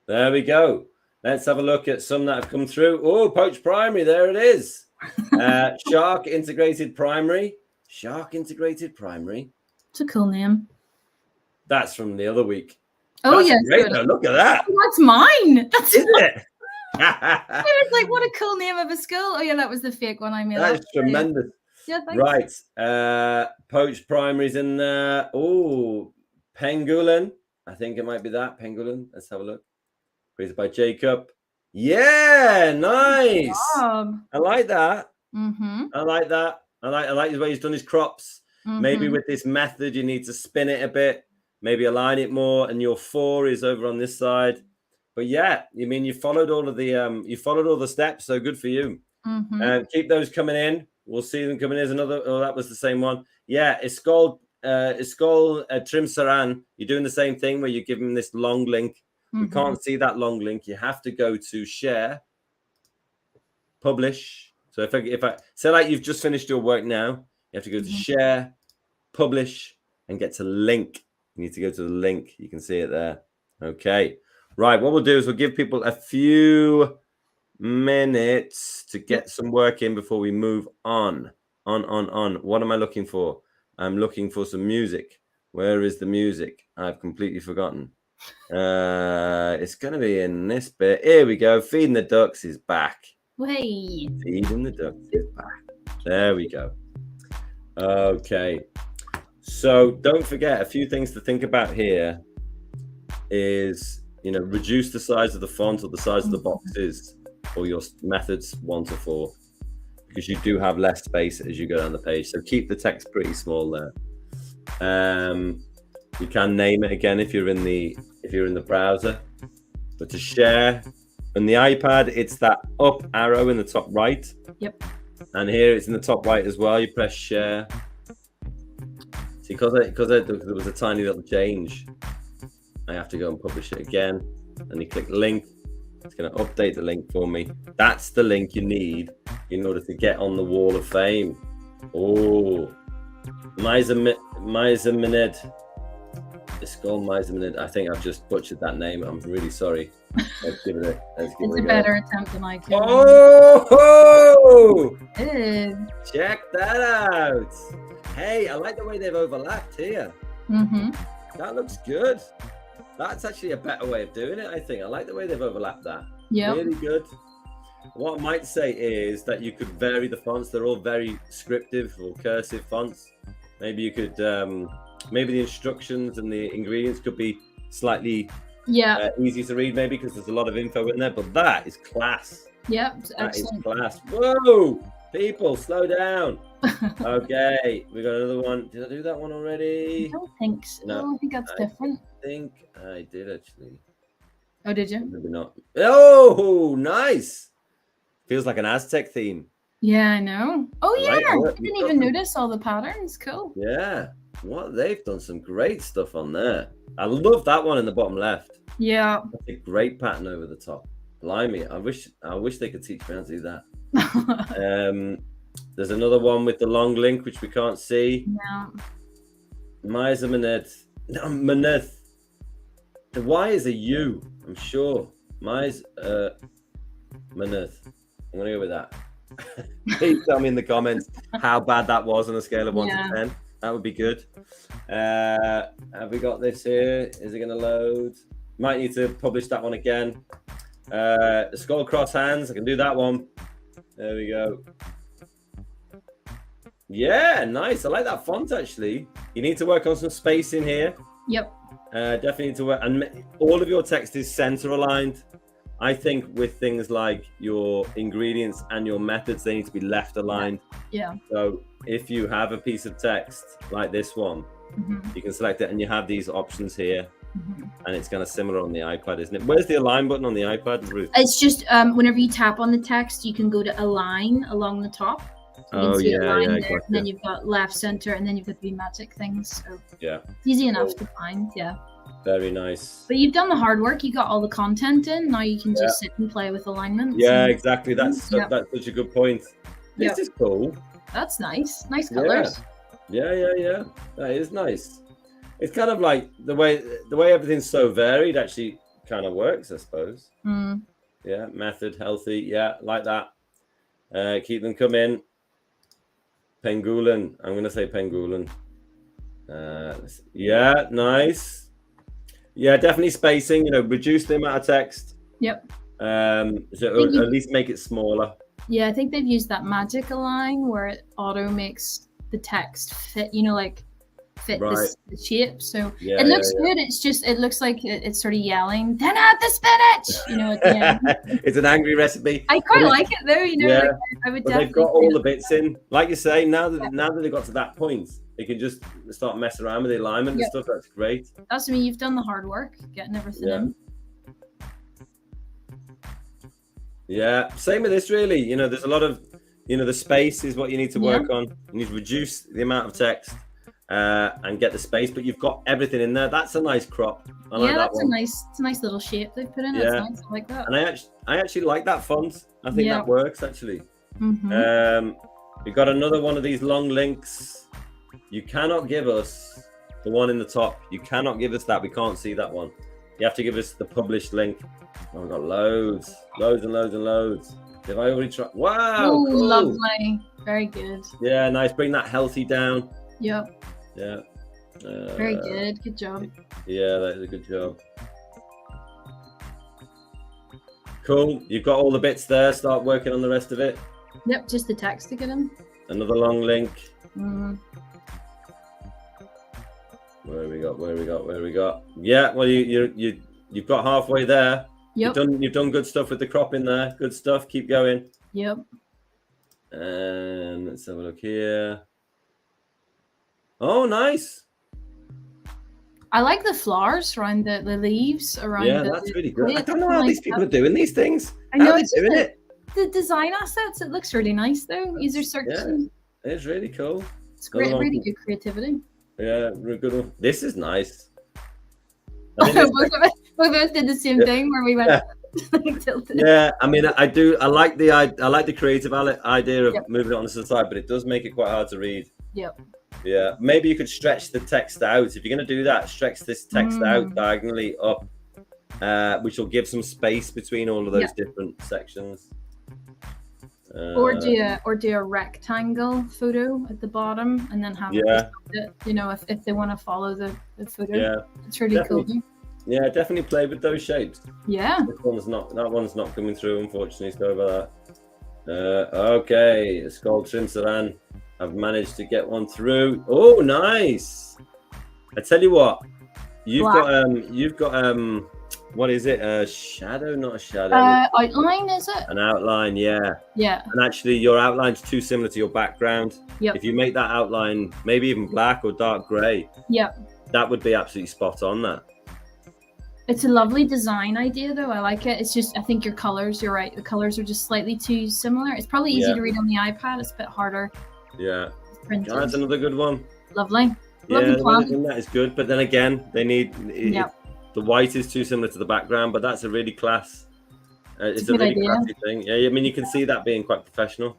There we go. Let's have a look at some that have come through. Oh, Poached Primary, there it is. Shark Integrated Primary. Shark Integrated Primary. It's a cool name. That's from the other week. Oh, that's yes. Great, though. Look at that. Oh, that's mine. That's Isn't it? I was like, what a cool name of a school. Oh, yeah, that was the fake one I made. That is tremendous. Yeah, right. Poached Primary's in there. Oh, Pangolin. I think it might be that. Pangolin. Let's have a look. Created by Jacob. Yeah, nice. I like that. I like that. I like the way he's done his crops. Maybe with this method, you need to spin it a bit, maybe align it more, and your 4 is over on this side. But yeah, you mean you followed all of the steps, so good for you. Keep those coming in. We'll see them coming in. There's another. Oh, that was the same one. Yeah, Iskol Trim Saran. You're doing the same thing where you give him this long link. We can't see that long link. You have to go to share, publish. So if I say like you've just finished your work now, you have to go to share, publish, and get to link. You need to go to the link. You can see it there. Okay. Right. What we'll do is we'll give people a few minutes to get some work in before we move on. What am I looking for? I'm looking for some music. Where is the music? I've completely forgotten. It's going to be in this bit. Here we go. Feeding the Ducks is back. Hey. Feeding the Ducks is back. There we go. Okay. So don't forget, a few things to think about here is, reduce the size of the font or the size of the boxes or your methods 1 to 4, because you do have less space as you go down the page. So keep the text pretty small there. You can name it again if you're in the browser, but to share on the iPad, it's that up arrow in the top right. Yep. And here it's in the top right as well. You press share. See, because there was a tiny little change, I have to go and publish it again. And you click link. It's going to update the link for me. That's the link you need in order to get on the Wall of Fame. Oh, Maizamined. It's called Maizamined. I think I've just butchered that name. I'm really sorry. Let's give it a It's a better attempt than I could. Oh! Check that out. Hey, I like the way they've overlapped here. That looks good. That's actually a better way of doing it, I think. I like the way they've overlapped that. Yeah. Really good. What I might say is that you could vary the fonts. They're all very scriptive or cursive fonts. Maybe you could, maybe the instructions and the ingredients could be slightly easy to read, maybe, because there's a lot of info in there. But that is class. Yep. That is class. Whoa! People, slow down. Okay, we got another one. Did I do that one already? I don't think so. No, I think that's different. I think I did actually. Oh, did you? Maybe not. Oh, nice. Feels like an Aztec theme. Yeah, I know. Oh, yeah. I didn't even notice all the patterns. Cool. Yeah. What? They've done some great stuff on there. I love that one in the bottom left. Yeah. That's a great pattern over the top. Blimey. I wish they could teach me how to do that. There's another one with the long link, which we can't see. Yeah. Maizamined. Maneth. The Y is a U, I'm sure. Maneth. I'm going to go with that. Please tell me in the comments how bad that was on a scale of 1 to 10. That would be good. Have we got this here? Is it going to load? Might need to publish that one again. Scroll across hands. I can do that one. There we go. Yeah, nice. I like that font actually. You need to work on some spacing here. Yep. Definitely need to work, and all of your text is center aligned. I think with things like your ingredients and your methods, they need to be left aligned. Yeah. So if you have a piece of text like this one, you can select it and you have these options here. And it's kind of similar on the iPad, isn't it? Where's the align button on the iPad, Ruth? It's just whenever you tap on the text, you can go to align along the top. So you can see align there, gotcha. and then you've got left, center, and then you've got the magic things. So yeah, it's easy enough to find. Yeah. Very nice. But you've done the hard work. You got all the content in. Now you can just sit and play with alignments. Yeah, exactly. That's such a good point. This is cool. That's nice. Nice colors. Yeah. That is nice. It's kind of like the way everything's so varied actually kind of works, I suppose. Yeah, method, healthy. Yeah, like that. Keep them coming. Pangolin. I'm going to say pangolin. Yeah, nice. Yeah, definitely spacing. Reduce the amount of text. Yep. So at least make it smaller. Yeah, I think they've used that magic align where it auto makes the text fit. Fit the shape. So it looks good. It's just it looks like it's sort of yelling, "Then add the spinach." At the end. It's an angry recipe. I quite like it though. Like, I would definitely. They've got all the bits in, like you say. Now that they've got to that point, they can just start messing around with the alignment and stuff. That's great. That's you've done the hard work getting everything in. Yeah, same with this really. There's a lot of, the space is what you need to work on. You need to reduce the amount of text. And get the space, but you've got everything in there. That's a nice crop. I like that one. It's a nice little shape they've put in. It's nice. I like that. And I actually like that font. I think that works actually. We've got another one of these long links. You cannot give us the one in the top. You cannot give us that. We can't see that one. You have to give us the published link. Oh, we've got loads and loads. Have I already tried? Wow, cool. Lovely. Very good. Yeah, nice. Bring that healthy down. Yep. Yeah. Very good. Good job. Yeah, that is a good job. Cool. You've got all the bits there. Start working on the rest of it. Yep, just the text to get in. Another long link. Where we got? Yeah, well, you've got halfway there. Yep. You've done good stuff with the crop in there. Good stuff. Keep going. Yep. And let's have a look here. Oh, nice. I like the flowers around the leaves around. Yeah, that's really good. I don't know how these people are doing these things. I know, how are they doing it? The design assets, it looks really nice though. User search. Yeah, it's really cool. It's great, really good creativity. Yeah, really good one. This is nice. Both of us did the same thing where we went. Yeah, I mean, I like the creative idea of moving it on the side, but it does make it quite hard to read. Yep. Yeah, maybe you could stretch the text out. If you're going to do that, stretch this text out diagonally up, which will give some space between all of those different sections. Or do a rectangle photo at the bottom and then have it, if they want to follow the photo. Yeah, it's really cool. Yeah, definitely play with those shapes. Yeah. That one's not coming through, unfortunately. Sorry about that. Okay, Skull Trim Saran. I've managed to get one through. Oh, nice. I tell you what, you've got what is it? A shadow, not a shadow. Outline, is it? An outline, yeah. Yeah. And actually your outline's too similar to your background. Yep. If you make that outline maybe even black or dark grey, that would be absolutely spot on that. It's a lovely design idea, though. I like it. It's just, I think your colors, you're right. The colors are just slightly too similar. It's probably easy to read on the iPad. It's a bit harder. Yeah. That's another good one. Lovely. Yeah, that is good. But then again, they need, the white is too similar to the background, but that's a really classy thing. Yeah, I mean, you can see that being quite professional.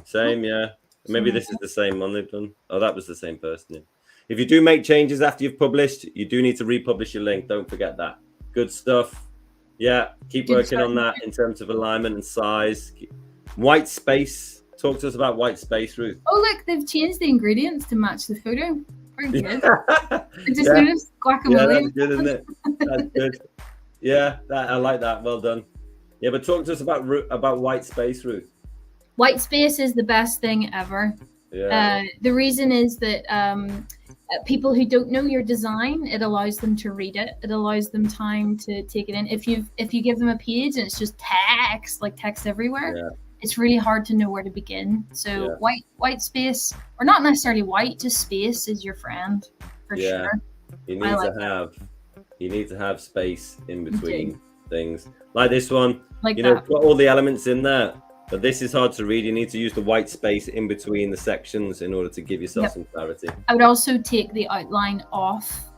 Same, yeah. Maybe this is the same one they've done. Oh, that was the same person. Yeah. If you do make changes after you've published, you do need to republish your link. Don't forget that. Good stuff. Yeah, keep working on that in terms of alignment and size. White space. Talk to us about white space, Ruth. Oh, look, they've changed the ingredients to match the photo. Very good. I just noticed guacamole. Yeah, that's good, isn't it? That's good. Yeah, I like that. Well done. Yeah, but talk to us about white space, Ruth. White space is the best thing ever. Yeah. The reason is that people who don't know your design, it allows them to read it. It allows them time to take it in. If you give them a page and it's just text, like text everywhere, Yeah. it's really hard to know where to begin. So white space, or not necessarily white, just space is your friend for sure. You need to have space in between do. things. Like this one, Like you know, that. put all the elements in there. But this is hard to read. You need to use the white space in between the sections in order to give yourself some clarity. I would also take the outline off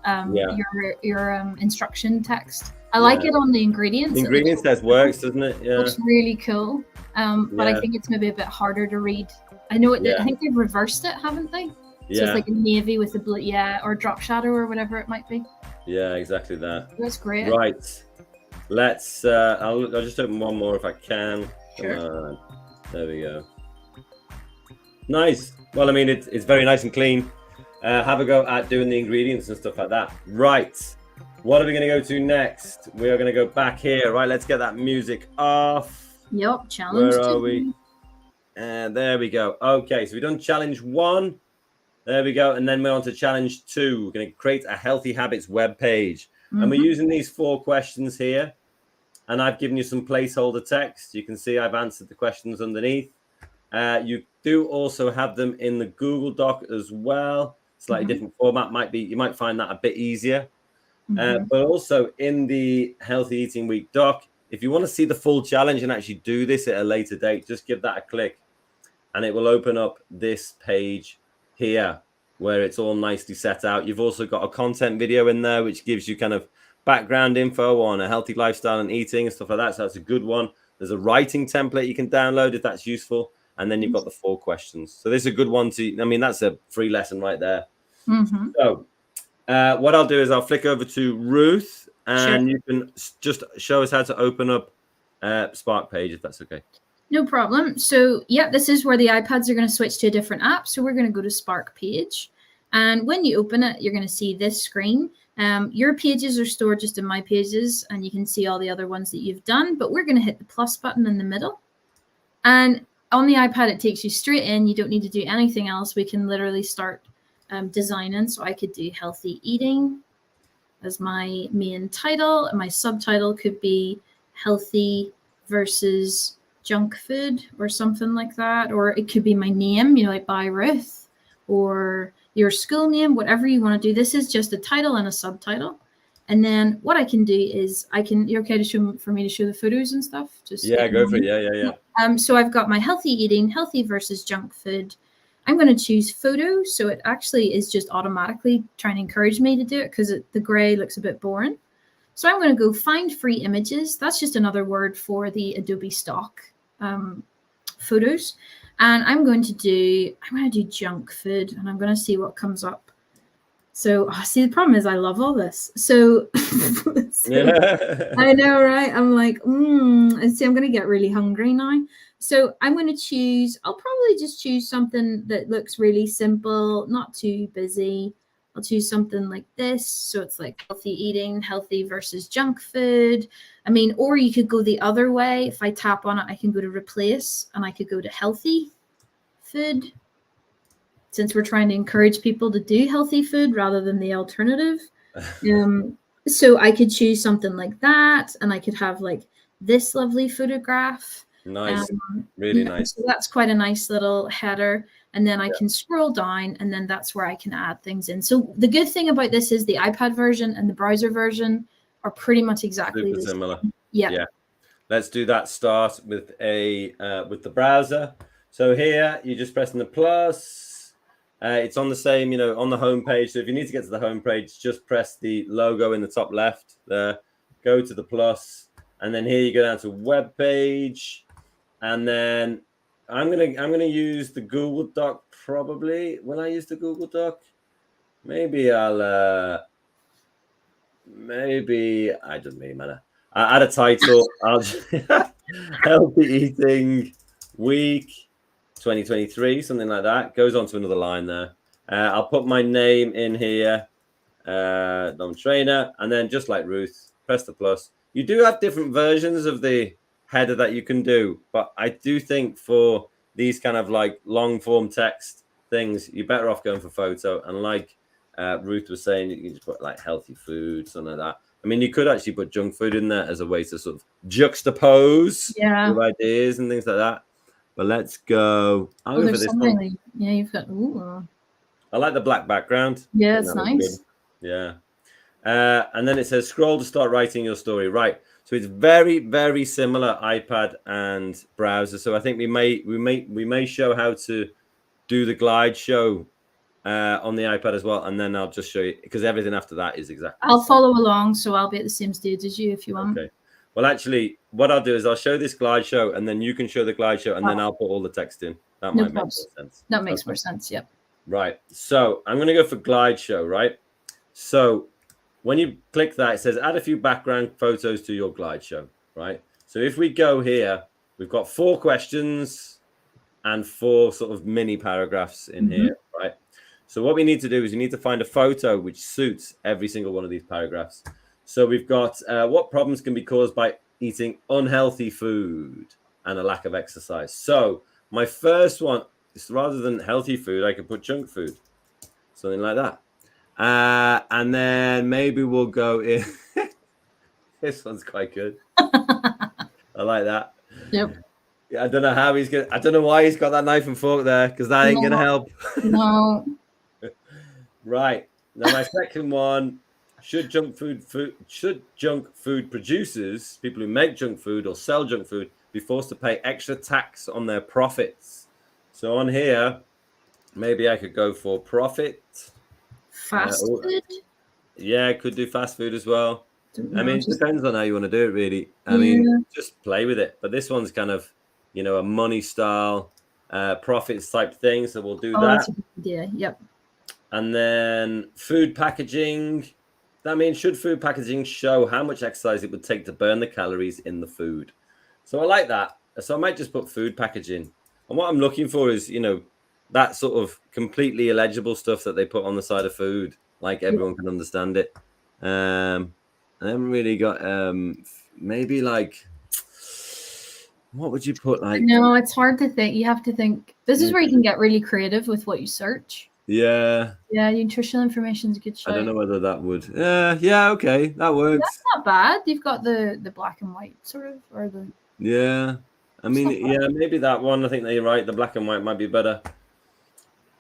your instruction text. I like it on the ingredients. The ingredients test works, doesn't it? Yeah. Looks really cool. But I think it's maybe a bit harder to read. I know I think they've reversed it, haven't they? So it's like a navy with a blue, or drop shadow or whatever it might be. Yeah, exactly that. That's great. Right. Let's I'll just open one more if I can. Sure. Come on. There we go. Nice. Well, I mean, it's very nice and clean. Have a go at doing the ingredients and stuff like that. Right. What are we going to go to next? We are going to go back here. Right. Let's get that music off. Yep. Challenge. Where are we? And there we go. Okay. So we've done challenge 1. There we go. And then we're on to challenge 2. We're going to create a healthy habits web page. And we're using these 4 questions here. And I've given you some placeholder text. You can see I've answered the questions underneath. You do also have them in the Google Doc as well. Slightly different format. You might find that a bit easier. But also in the Healthy Eating Week doc, if you want to see the full challenge and actually do this at a later date, just give that a click. And it will open up this page here where it's all nicely set out. You've also got a content video in there, which gives you kind of background info on a healthy lifestyle and eating and stuff like that. So that's a good one. There's a writing template you can download if that's useful. And then you've got the 4 questions. So this is a good one that's a free lesson right there. So what I'll do is I'll flick over to Ruth and you can just show us how to open up Spark page, if that's okay. No problem. So this is where the iPads are going to switch to a different app. So we're going to go to Spark page. And when you open it, you're going to see this screen. Your pages are stored just in My Pages, and you can see all the other ones that you've done. But we're going to hit the plus button in the middle. And on the iPad, it takes you straight in. You don't need to do anything else. We can literally start designing. So I could do healthy eating as my main title. And my subtitle could be healthy versus junk food or something like that. Or it could be my name, like by Ruth, or your school name, whatever you want to do. This is just a title and a subtitle. And then what I can do is you're okay for me to show the photos and stuff? Go for it. Yeah. So I've got my healthy eating, healthy versus junk food. I'm going to choose photo. So it actually is just automatically trying to encourage me to do it because the gray looks a bit boring. So I'm going to go find free images. That's just another word for the Adobe stock photos. And I'm going to do junk food, and I'm going to see what comes up. So, see, the problem is I love all this. So I know, right? I'm like, and see, I'm going to get really hungry now. So I'm going to I'll probably just choose something that looks really simple, not too busy. I'll choose something like this. So it's like healthy eating, healthy versus junk food. I mean, or you could go the other way. If I tap on it, I can go to replace, and I could go to healthy food, since we're trying to encourage people to do healthy food rather than the alternative. So I could choose something like that, and I could have like this lovely photograph. Nice. Really nice. So that's quite a nice little header. And then I can scroll down, and then that's where I can add things in. So the good thing about this is the iPad version and the browser version are pretty much exactly super similar. Yeah. Let's do that. Start with with the browser. So here you're just pressing the plus. It's on the same, on the home page. So if you need to get to the home page, just press the logo in the top left there. Go to the plus, and then here you go down to web page, and then I'm gonna use the Google Doc probably. Will I use the Google Doc? Maybe I'll I don't really matter. I'll add a title. I'll Healthy Eating Week 2023, something like that. Goes on to another line there. I'll put my name in here, Dom Trainer, and then just like Ruth, press the plus. You do have different versions of the header that you can do. But I do think for these kind of like long form text things, you're better off going for photo. And like Ruth was saying, you can just put like healthy food, something like that. I mean, you could actually put junk food in there as a way to sort of juxtapose your ideas and things like that. But let's go. I'll go for this one. Like, yeah, you've got. Ooh. I like the black background. Yeah, it's nice. Yeah. And then it says scroll to start writing your story. Right. So it's very, very similar iPad and browser. So I think we may show how to do the glide show on the iPad as well, and then I'll just show you, because everything after that is exactly. I'll follow along, so I'll be at the same stage as you if you want. Okay. Well, actually, what I'll do is I'll show this glide show, and then you can show the glide show, and then I'll put all the text in. That might make more sense. That makes more sense. Yep. Right. So I'm going to go for glide show. Right. So when you click that, it says add a few background photos to your glide show. Right. So if we go here, we've got 4 questions and 4 sort of mini paragraphs in here. Right. So what we need to do is you need to find a photo which suits every single one of these paragraphs. So we've got what problems can be caused by eating unhealthy food and a lack of exercise. So my first one is, rather than healthy food, I could put junk food, something like that. And then maybe we'll go in. This one's quite good. I like that. Yep. I don't know how he's gonna. I don't know why he's got that knife and fork there, because that ain't gonna help. No. Right. Now my second one: should junk food producers, people who make junk food or sell junk food, be forced to pay extra tax on their profits? So on here, maybe I could go for profit. Fast food. Yeah, I could do fast food as well. I mean, it depends on how you want to do it, really. I mean, just play with it. But this one's kind of, a money style, profits type thing. So we'll do that. That's a good idea. Yep. And then food packaging. That means, should food packaging show how much exercise it would take to burn the calories in the food? So I like that. So I might just put food packaging. And what I'm looking for is, that sort of completely illegible stuff that they put on the side of food, like everyone can understand it. I haven't really got maybe like, what would you put? Like, no, it's hard to think. You have to think. This is where you can get really creative with what you search. Yeah, nutritional information is a good show. I don't know whether that would. Yeah, okay, that works. That's not bad. You've got the black and white sort of, or the. Yeah, I mean, yeah, maybe that one. I think that you're right. The black and white might be better.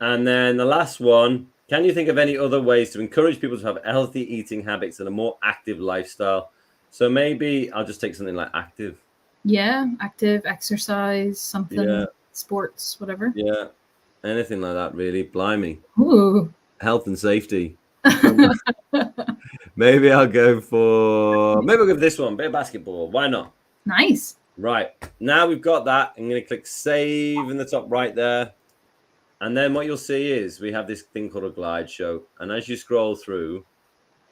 And then the last one: can you think of any other ways to encourage people to have healthy eating habits and a more active lifestyle? So maybe I'll just take something like active. Yeah, active, exercise, something, sports, whatever. Yeah, anything like that, really. Blimey. Ooh. Health and safety. Maybe I'll go for this one, bit of basketball. Why not? Nice. Right. Now we've got that. I'm going to click save in the top right there. And then what you'll see is we have this thing called a glide show. And as you scroll through,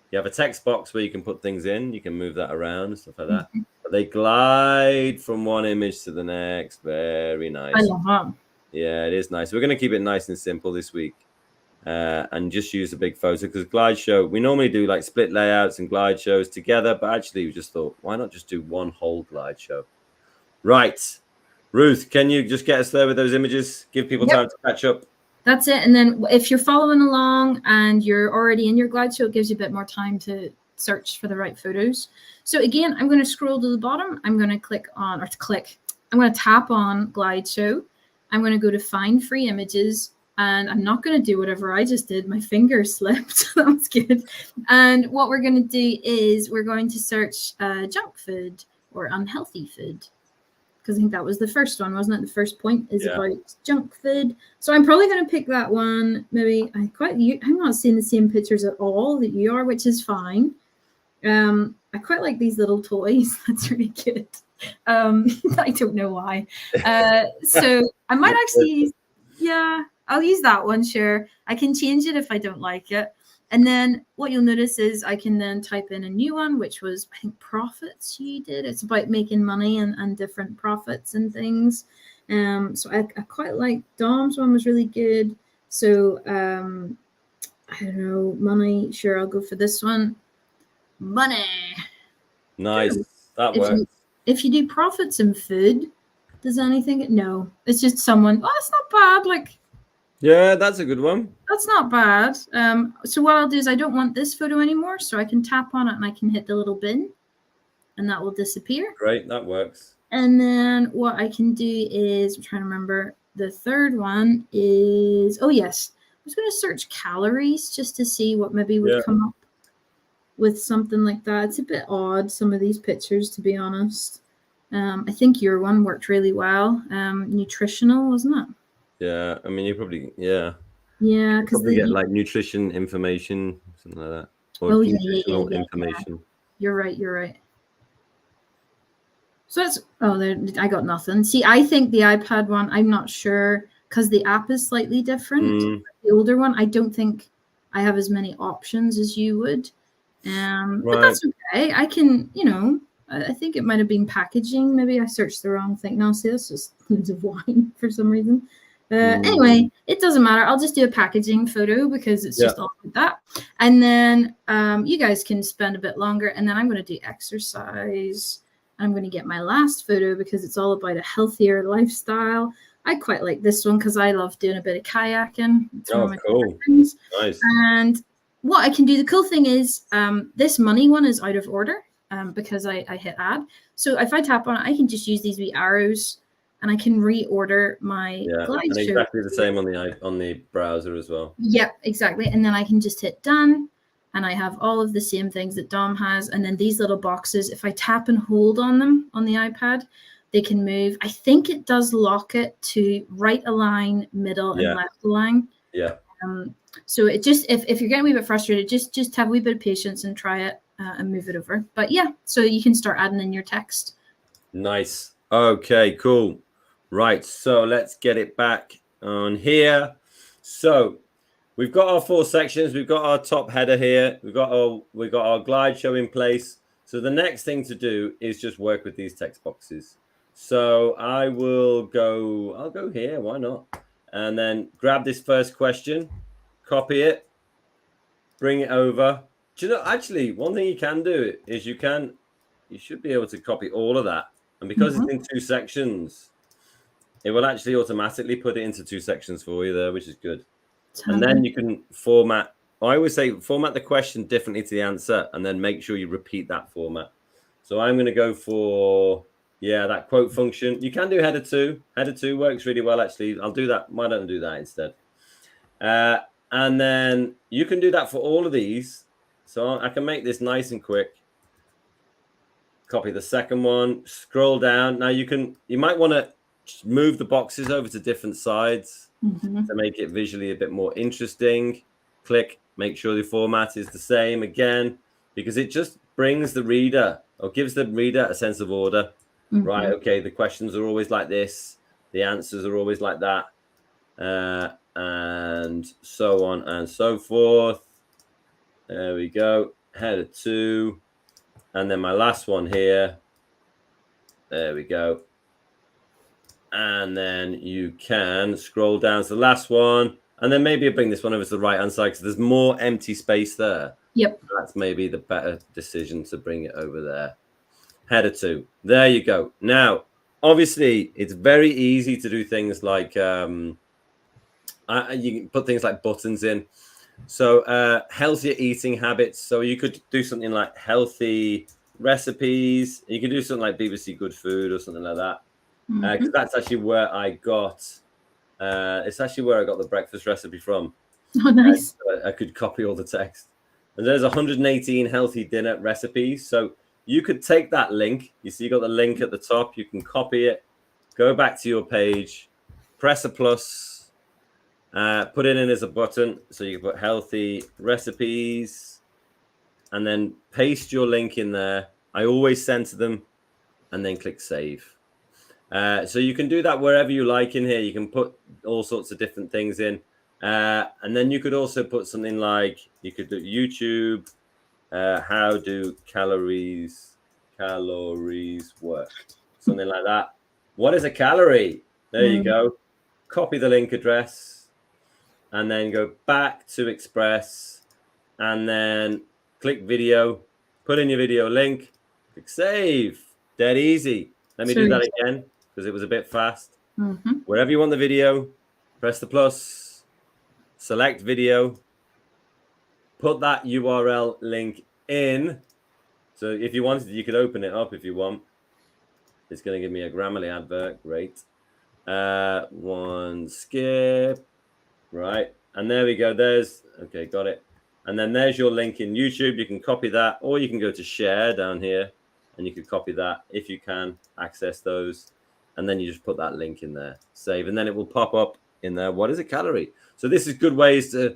you have a text box where you can put things in. You can move that around and stuff like that. But they glide from one image to the next. Very nice. I love them. Yeah, it is nice. We're going to keep it nice and simple this week. And just use a big photo, because glide show, we normally do like split layouts and glide shows together. But actually, we just thought, why not just do one whole glide show? Right. Ruth, can you just get us there with those images? Give people time to catch up. That's it. And then if you're following along and you're already in your glide show, it gives you a bit more time to search for the right photos. So again, I'm going to scroll to the bottom. I'm going to I'm going to tap on glide show. I'm going to go to find free images, and I'm not going to do whatever I just did. My finger slipped. That was good. And what we're going to do is we're going to search junk food or unhealthy food, because I think that was the first one, wasn't it? The first point is about junk food. So I'm probably going to pick that one. Maybe I'm not seeing the same pictures at all that you are, which is fine. I quite like these little toys. That's really good. I don't know why. So I might actually use, I'll use that one. Sure. I can change it if I don't like it. And then what you'll notice is I can then type in a new one, which was, I think, profits you did. It's about making money and different profits and things. So I quite like Dom's one was really good. So I don't know, money. Sure, I'll go for this one. Money. Nice. That works. if you do profits in food, does anything? No, it's just someone. Oh, it's not bad. Like, yeah, that's a good one. that's not bad. So what I'll do is I don't want this photo anymore, so I can tap on it and I can hit the little bin, and that will disappear. Great, that works. And then what I can do is, I'm trying to remember, the third one is, oh yes, I was going to search calories just to see what maybe would come up with something like that. It's a bit odd, some of these pictures, to be honest. I think your one worked really well. Nutritional, wasn't it? Yeah, I mean, you probably, yeah, because probably get like nutrition information, something like that, or nutritional information. You're right. So that's, oh, there, I got nothing. See, I think the iPad one, I'm not sure because the app is slightly different. The older one, I don't think I have as many options as you would. But that's okay. I can, I think it might have been packaging. Maybe I searched the wrong thing. No, see, this just tons of wine for some reason. Anyway, it doesn't matter. I'll just do a packaging photo because it's just all like that. And then you guys can spend a bit longer. And then I'm going to do exercise. I'm going to get my last photo because it's all about a healthier lifestyle. I quite like this one because I love doing a bit of kayaking. It's one of my favorite things. Nice. And what I can do, the cool thing is this money one is out of order because I hit add. So if I tap on it, I can just use these wee arrows and I can reorder my glide and exactly the same on the browser as well. Yep, exactly. And then I can just hit done. And I have all of the same things that Dom has. And then these little boxes, if I tap and hold on them on the iPad, they can move. I think it does lock it to right align, middle, and left align. Yeah. So it just, if you're getting a wee bit frustrated, just have a wee bit of patience and try it and move it over. But yeah, so you can start adding in your text. Nice. Okay, cool. Right. So let's get it back on here. So we've got our 4 sections. We've got our top header here. We've got our glide show in place. So the next thing to do is just work with these text boxes. So I'll go here. Why not? And then grab this first question, copy it, bring it over. Do you know, actually, one thing you can do is you should be able to copy all of that. And because it's in 2 sections, it will actually automatically put it into 2 sections for you there, which is good. And then you can format. I always say format the question differently to the answer, and then make sure you repeat that format. So I'm going to go for, that quote function. You can do header 2. Header 2 works really well, actually. I'll do that. Why don't I do that instead? And then you can do that for all of these. So I can make this nice and quick. Copy the second one, scroll down. Now you might want to move the boxes over to different sides to make it visually a bit more interesting. Click, make sure the format is the same again, because it just brings the reader or gives the reader a sense of order. Right, okay, the questions are always like this, the answers are always like that, and so on and so forth. There we go, header 2, and then my last one here. There we go. And then you can scroll down to the last one, and then maybe bring this one over to the right hand side because there's more empty space there. Yep. That's maybe the better decision to bring it over there. Header 2. There you go. Now, obviously, it's very easy to do things like you can put things like buttons in. So healthier eating habits. So you could do something like healthy recipes. You could do something like BBC Good Food or something like that. Because that's actually where I got. It's actually where I got the breakfast recipe from. Oh, nice. I could copy all the text. And there's 118 healthy dinner recipes. So you could take that link. You see, you got the link at the top. You can copy it, go back to your page, press a plus, put it in as a button. So you can put healthy recipes, and then paste your link in there. I always center them, and then click save. So you can do that wherever you like in here. You can put all sorts of different things in. And then you could also put something like, you could do YouTube, how do calories work? Something like that. What is a calorie? There you go. Copy the link address and then go back to Express and then click video, put in your video link, click save. Dead easy. Let me So do that easy. again because it was a bit fast. Mm-hmm. Wherever you want the video, press the plus, select video, put that URL link in. So if you wanted, you could open it up if you want. It's going to give me a Grammarly advert. Great. One skip. Right. And there we go. Okay, got it. And then there's your link in YouTube. You can copy that, or you can go to share down here and you can copy that if you can access those. And then you just put that link in there, save, and then it will pop up in there. What is a calorie? So this is good ways to,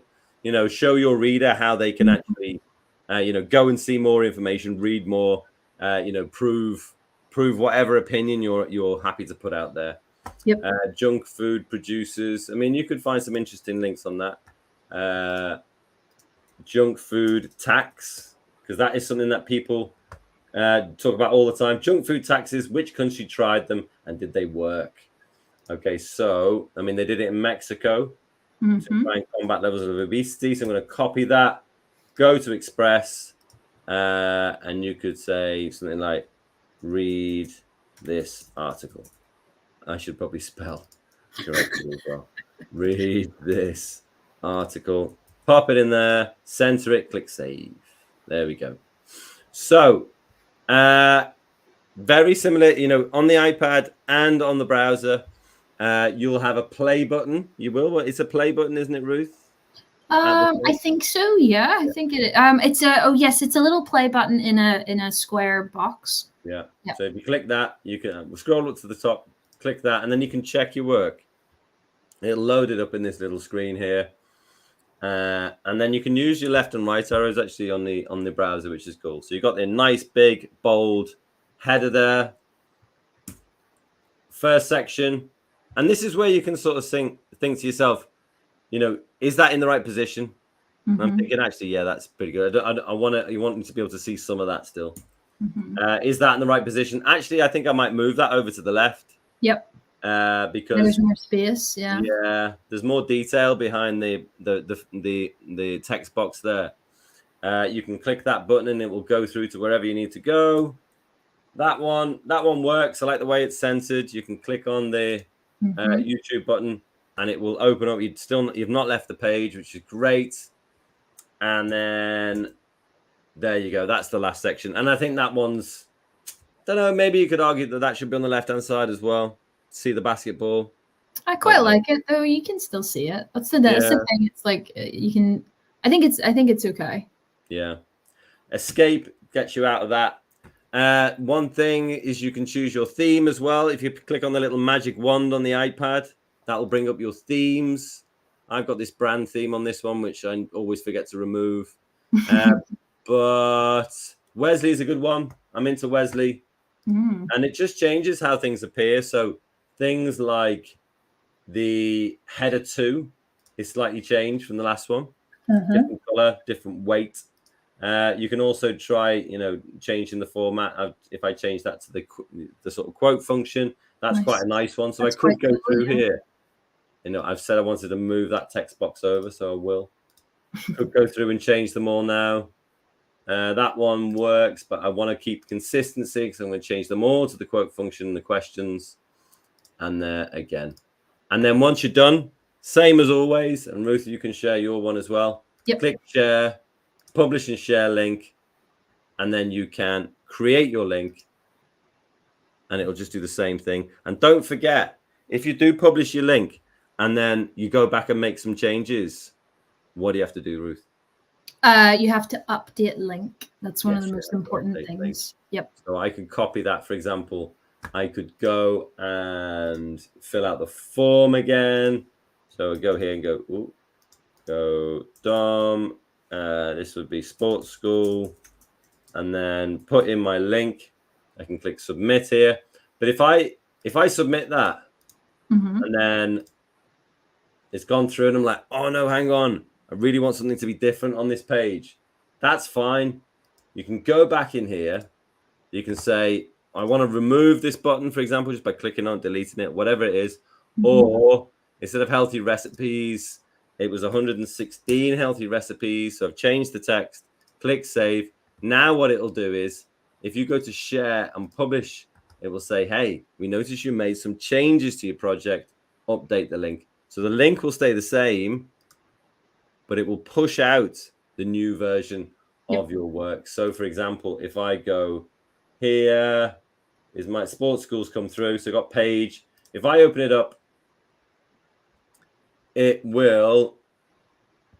show your reader how they can actually, go and see more information, read more, prove whatever opinion you're happy to put out there. Yep. Junk food producers. I mean, you could find some interesting links on that. Junk food tax, because that is something that people talk about all the time. Junk food taxes, which country tried them and did they work? Okay, so, I mean, they did it in Mexico to try and combat levels of obesity. So I'm going to copy that, go to Express, and you could say something like, read this article. I should probably spell correctly as well. Read this article, pop it in there, center it, click save. There we go. So, very similar, on the iPad and on the browser, you'll have a play button. You will. It's a play button, isn't it, Ruth? I think so. Yeah, I think it. It's it's a little play button in a square box. Yeah. So if you click that, you can scroll up to the top, click that, and then you can check your work. It'll load it up in this little screen here, and then you can use your left and right arrows actually on the browser, which is cool. So you've got the nice big bold header there, first section, and this is where you can sort of think to yourself, is that in the right position? Mm-hmm. I'm thinking actually, yeah, that's pretty good. You want me to be able to see some of that still. Mm-hmm. Is that in the right position? Actually, I think I might move that over to the left. Yep. Because there's more space. Yeah, there's more detail behind the text box there. You can click that button and it will go through to wherever you need to go. That one works. I like the way it's centered. You can click on the YouTube button and it will open up. You've not left the page, which is great. And then there you go. That's the last section. And I think that one's, don't know, maybe you could argue that should be on the left-hand side as well. See the basketball. I quite like it, though. You can still see it. That's the thing. It's like you can. I think it's okay. Yeah. Escape gets you out of that. One thing is you can choose your theme as well. If you click on the little magic wand on the iPad, that will bring up your themes. I've got this brand theme on this one, which I always forget to remove. But Wesley is a good one. I'm into Wesley. And it just changes how things appear. So things like the header 2 is slightly changed from the last one. Different color, different weight. You can also try, changing the format. If I change that to the sort of quote function, that's quite a nice one. So I could go through here. I've said I wanted to move that text box over, so I will. Could go through and change them all now. That one works, but I want to keep consistency, so I'm going to change them all to the quote function, the questions, and there again. And then once you're done, same as always, and Ruth, you can share your one as well. Yep. Click share, publish and share link, and then you can create your link, and it'll just do the same thing. And don't forget, if you do publish your link, and then you go back and make some changes, what do you have to do, Ruth? You have to update link. That's one of the most important things. Link. Yep. So I could copy that, for example. I could go and fill out the form again. So go here and go Dom. This would be sports school. And then put in my link. I can click submit here. But if I submit that, and then it's gone through and I'm like, oh no, hang on. I really want something to be different on this page. That's fine. You can go back in here. You can say, I want to remove this button, for example, just by clicking on, deleting it, whatever it is. Or instead of healthy recipes, it was 116 healthy recipes. So I've changed the text, click save. Now what it'll do is, if you go to share and publish it will say, hey, we noticed you made some changes to your project, update the link. So the link will stay the same, but it will push out the new version of your work. So for example, if I go here, is my sports schools come through. So I've got page. If I open it up, it will,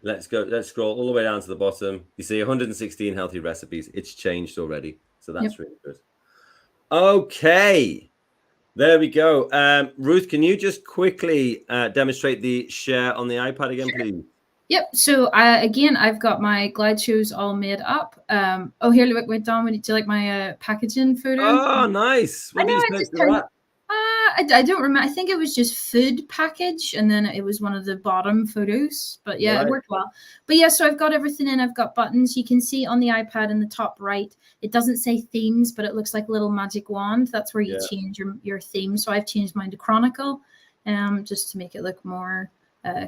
let's scroll all the way down to the bottom. You see 116 healthy recipes. It's changed already. So that's really good. Okay. There we go. Ruth, can you just quickly demonstrate the share on the iPad again, please? Yep. So again, I've got my glide shows all made up. Oh, here, look, wait, Dom, do you like my packaging photo? Oh, nice. What do you think of that? I don't remember. I think it was just food package, and then it was one of the bottom photos. But yeah, it worked well. But yeah, so I've got everything in. I've got buttons. You can see on the iPad in the top right, it doesn't say themes, but it looks like a little magic wand. That's where you change your theme. So I've changed mine to Chronicle, just to make it look more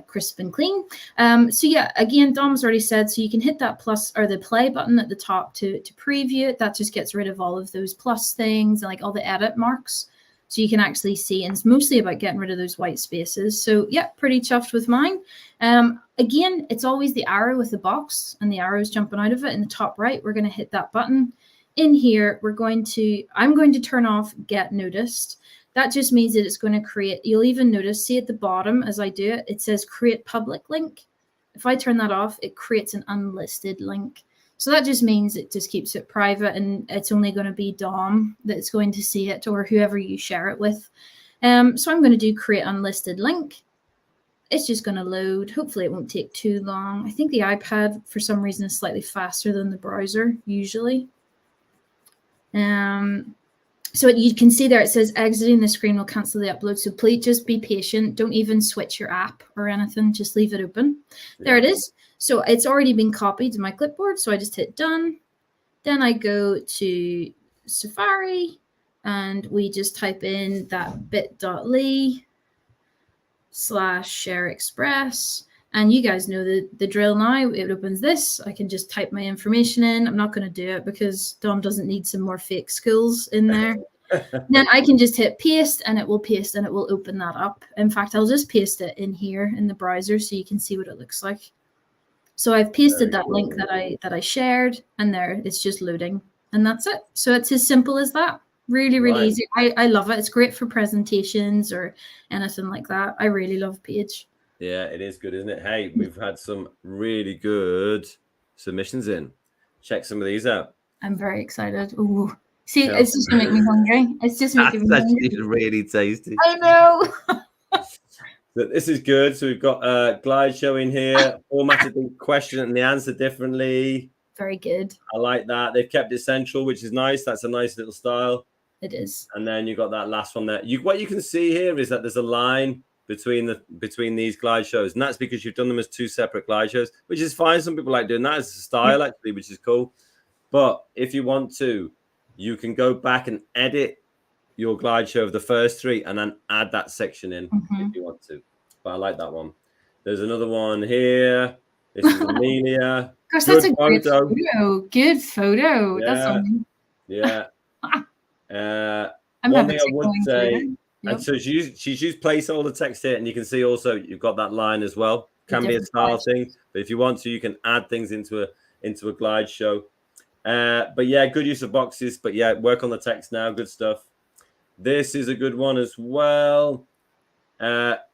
crisp and clean. So yeah, again, Dom's already said, so you can hit that plus or the play button at the top to preview it. That just gets rid of all of those plus things and like all the edit marks. So you can actually see, and it's mostly about getting rid of those white spaces. So yeah, pretty chuffed with mine. Again, it's always the arrow with the box and the arrows jumping out of it in the top right. We're going to hit that button. In here, I'm going to turn off Get Noticed. That just means that it's going to create, you'll even notice, see at the bottom as I do it, it says create public link. If I turn that off, it creates an unlisted link. So that just means it just keeps it private, and it's only going to be Dom that's going to see it, or whoever you share it with. So I'm going to do create unlisted link. It's just going to load. Hopefully it won't take too long. I think the iPad, for some reason, is slightly faster than the browser usually. So you can see there, it says exiting the screen will cancel the upload. So please just be patient. Don't even switch your app or anything. Just leave it open. Yeah. There it is. So it's already been copied to my clipboard. So I just hit done. Then I go to Safari and we just type in that bit.ly/share express. And you guys know the drill now. It opens this. I can just type my information in. I'm not going to do it because Dom doesn't need some more fake schools in there. Then I can just hit paste, and it will paste, and it will open that up. In fact, I'll just paste it in here in the browser so you can see what it looks like. So I've pasted that link that I shared, and there it's just loading, and that's it. So it's as simple as that. Really, really easy. I love it. It's great for presentations or anything like that. I really love Page. Yeah, it is good, isn't it? Hey, we've had some really good submissions in. Check some of these out. I'm very excited. Ooh. See, it's just going to make me hungry. It's just making me hungry. That's really tasty. I know. So this is good. So we've got a glide show in here, formatted the question and the answer differently. Very good. I like that. They've kept it central, which is nice. That's a nice little style. It is. And then you've got that last one there. What you can see here is that there's a line between these glide shows, and that's because you've done them as two separate glide shows, which is fine. Some people like doing that as a style, actually, which is cool. But if you want to, you can go back and edit your glide show of the first three and then add that section in if you want to. But I like that one. There's another one here. This is Amelia. Gosh, that's a great photo. Good photo. Yeah. That's something. Yeah. One thing I would say, and so she's used placeholder text here, and you can see also you've got that line as well. Can be a style thing, but if you want to, you can add things into a glide show. But yeah, good use of boxes. But yeah, work on the text now. Good stuff. This is a good one as well.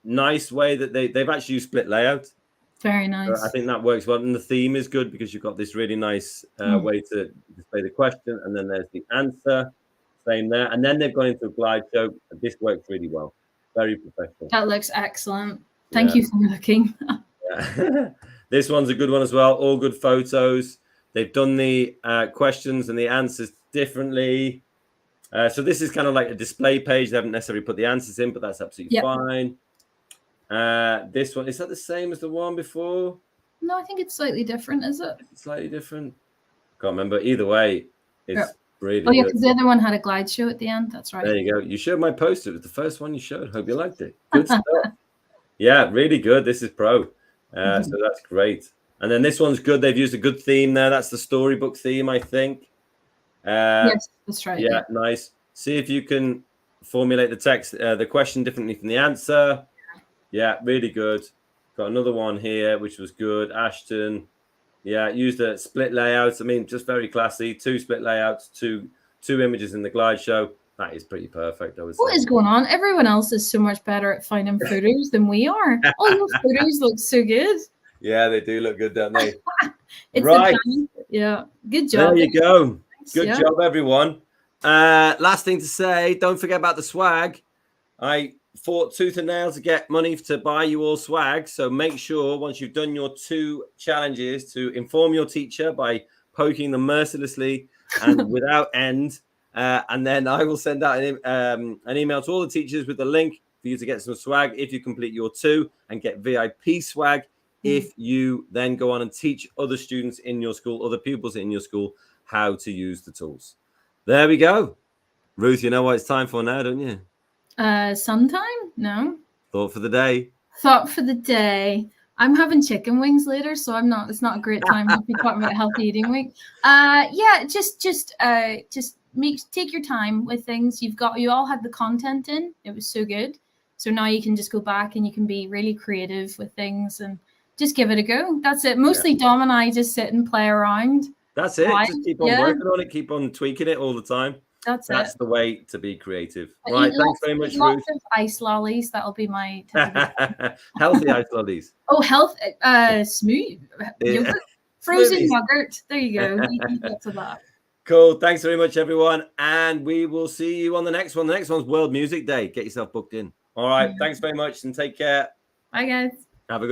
Nice way that they've actually used split layout. Very nice. So I think that works well, and the theme is good because you've got this really nice way to display the question, and then there's the answer. Same there, and then they've gone into a glide show. This works really well. Very professional. That looks excellent. Thank you for looking. Yeah. This one's a good one as well. All good photos. They've done the questions and the answers differently. So this is kind of like a display page. They haven't necessarily put the answers in, but that's absolutely fine. This one, is that the same as the one before? No, I think it's slightly different, is it? It's slightly different. Can't remember. Either way, it's really good. Oh, yeah, because the other one had a glide show at the end. That's right. There you go. You showed my poster. It was the first one you showed. Hope you liked it. Good stuff. Yeah, really good. This is pro. So that's great. And then this one's good. They've used a good theme there. That's the storybook theme, I think. Yes, that's right. Yeah, nice. See if you can formulate the text, the question differently from the answer. Yeah, really good. Got another one here, which was good. Ashton. Yeah, used a split layout. I mean, just very classy. 2 split layouts, two images in the glide show. That is pretty perfect, I would say. What is going on? Everyone else is so much better at finding photos than we are. All your photos look so good. Yeah, they do look good, don't they? It's right. Yeah. Good job. There you go. Thanks. Good job, everyone. Last thing to say, don't forget about the swag. I fought tooth and nail to get money to buy you all swag. So make sure once you've done your 2 challenges to inform your teacher by poking them mercilessly and without end. And then I will send out an email to all the teachers with the link for you to get some swag if you complete your 2 and get VIP swag if you then go on and teach other students in your school, other pupils in your school, how to use the tools. There we go. Ruth, you know what it's time for now, don't you? Sometime? No. Thought for the day. Thought for the day. I'm having chicken wings later, so it's not a great time to be talking about healthy eating week. Yeah, just take your time with things. You all had the content in. It was so good. So now you can just go back and you can be really creative with things and just give it a go. That's it. Mostly Dom and I just sit and play around. That's it. Just keep on working on it. Keep on tweaking it all the time. That's the way to be creative. Right. Thanks very much, Ruth. Lots of ice lollies. That'll be my healthy ice lollies. Oh, smooth yogurt, frozen yogurt. There you go. You get to that. Cool. Thanks very much, everyone. And we will see you on the next one. The next one's World Music Day. Get yourself booked in. All right. Thanks very much and take care. Bye, guys.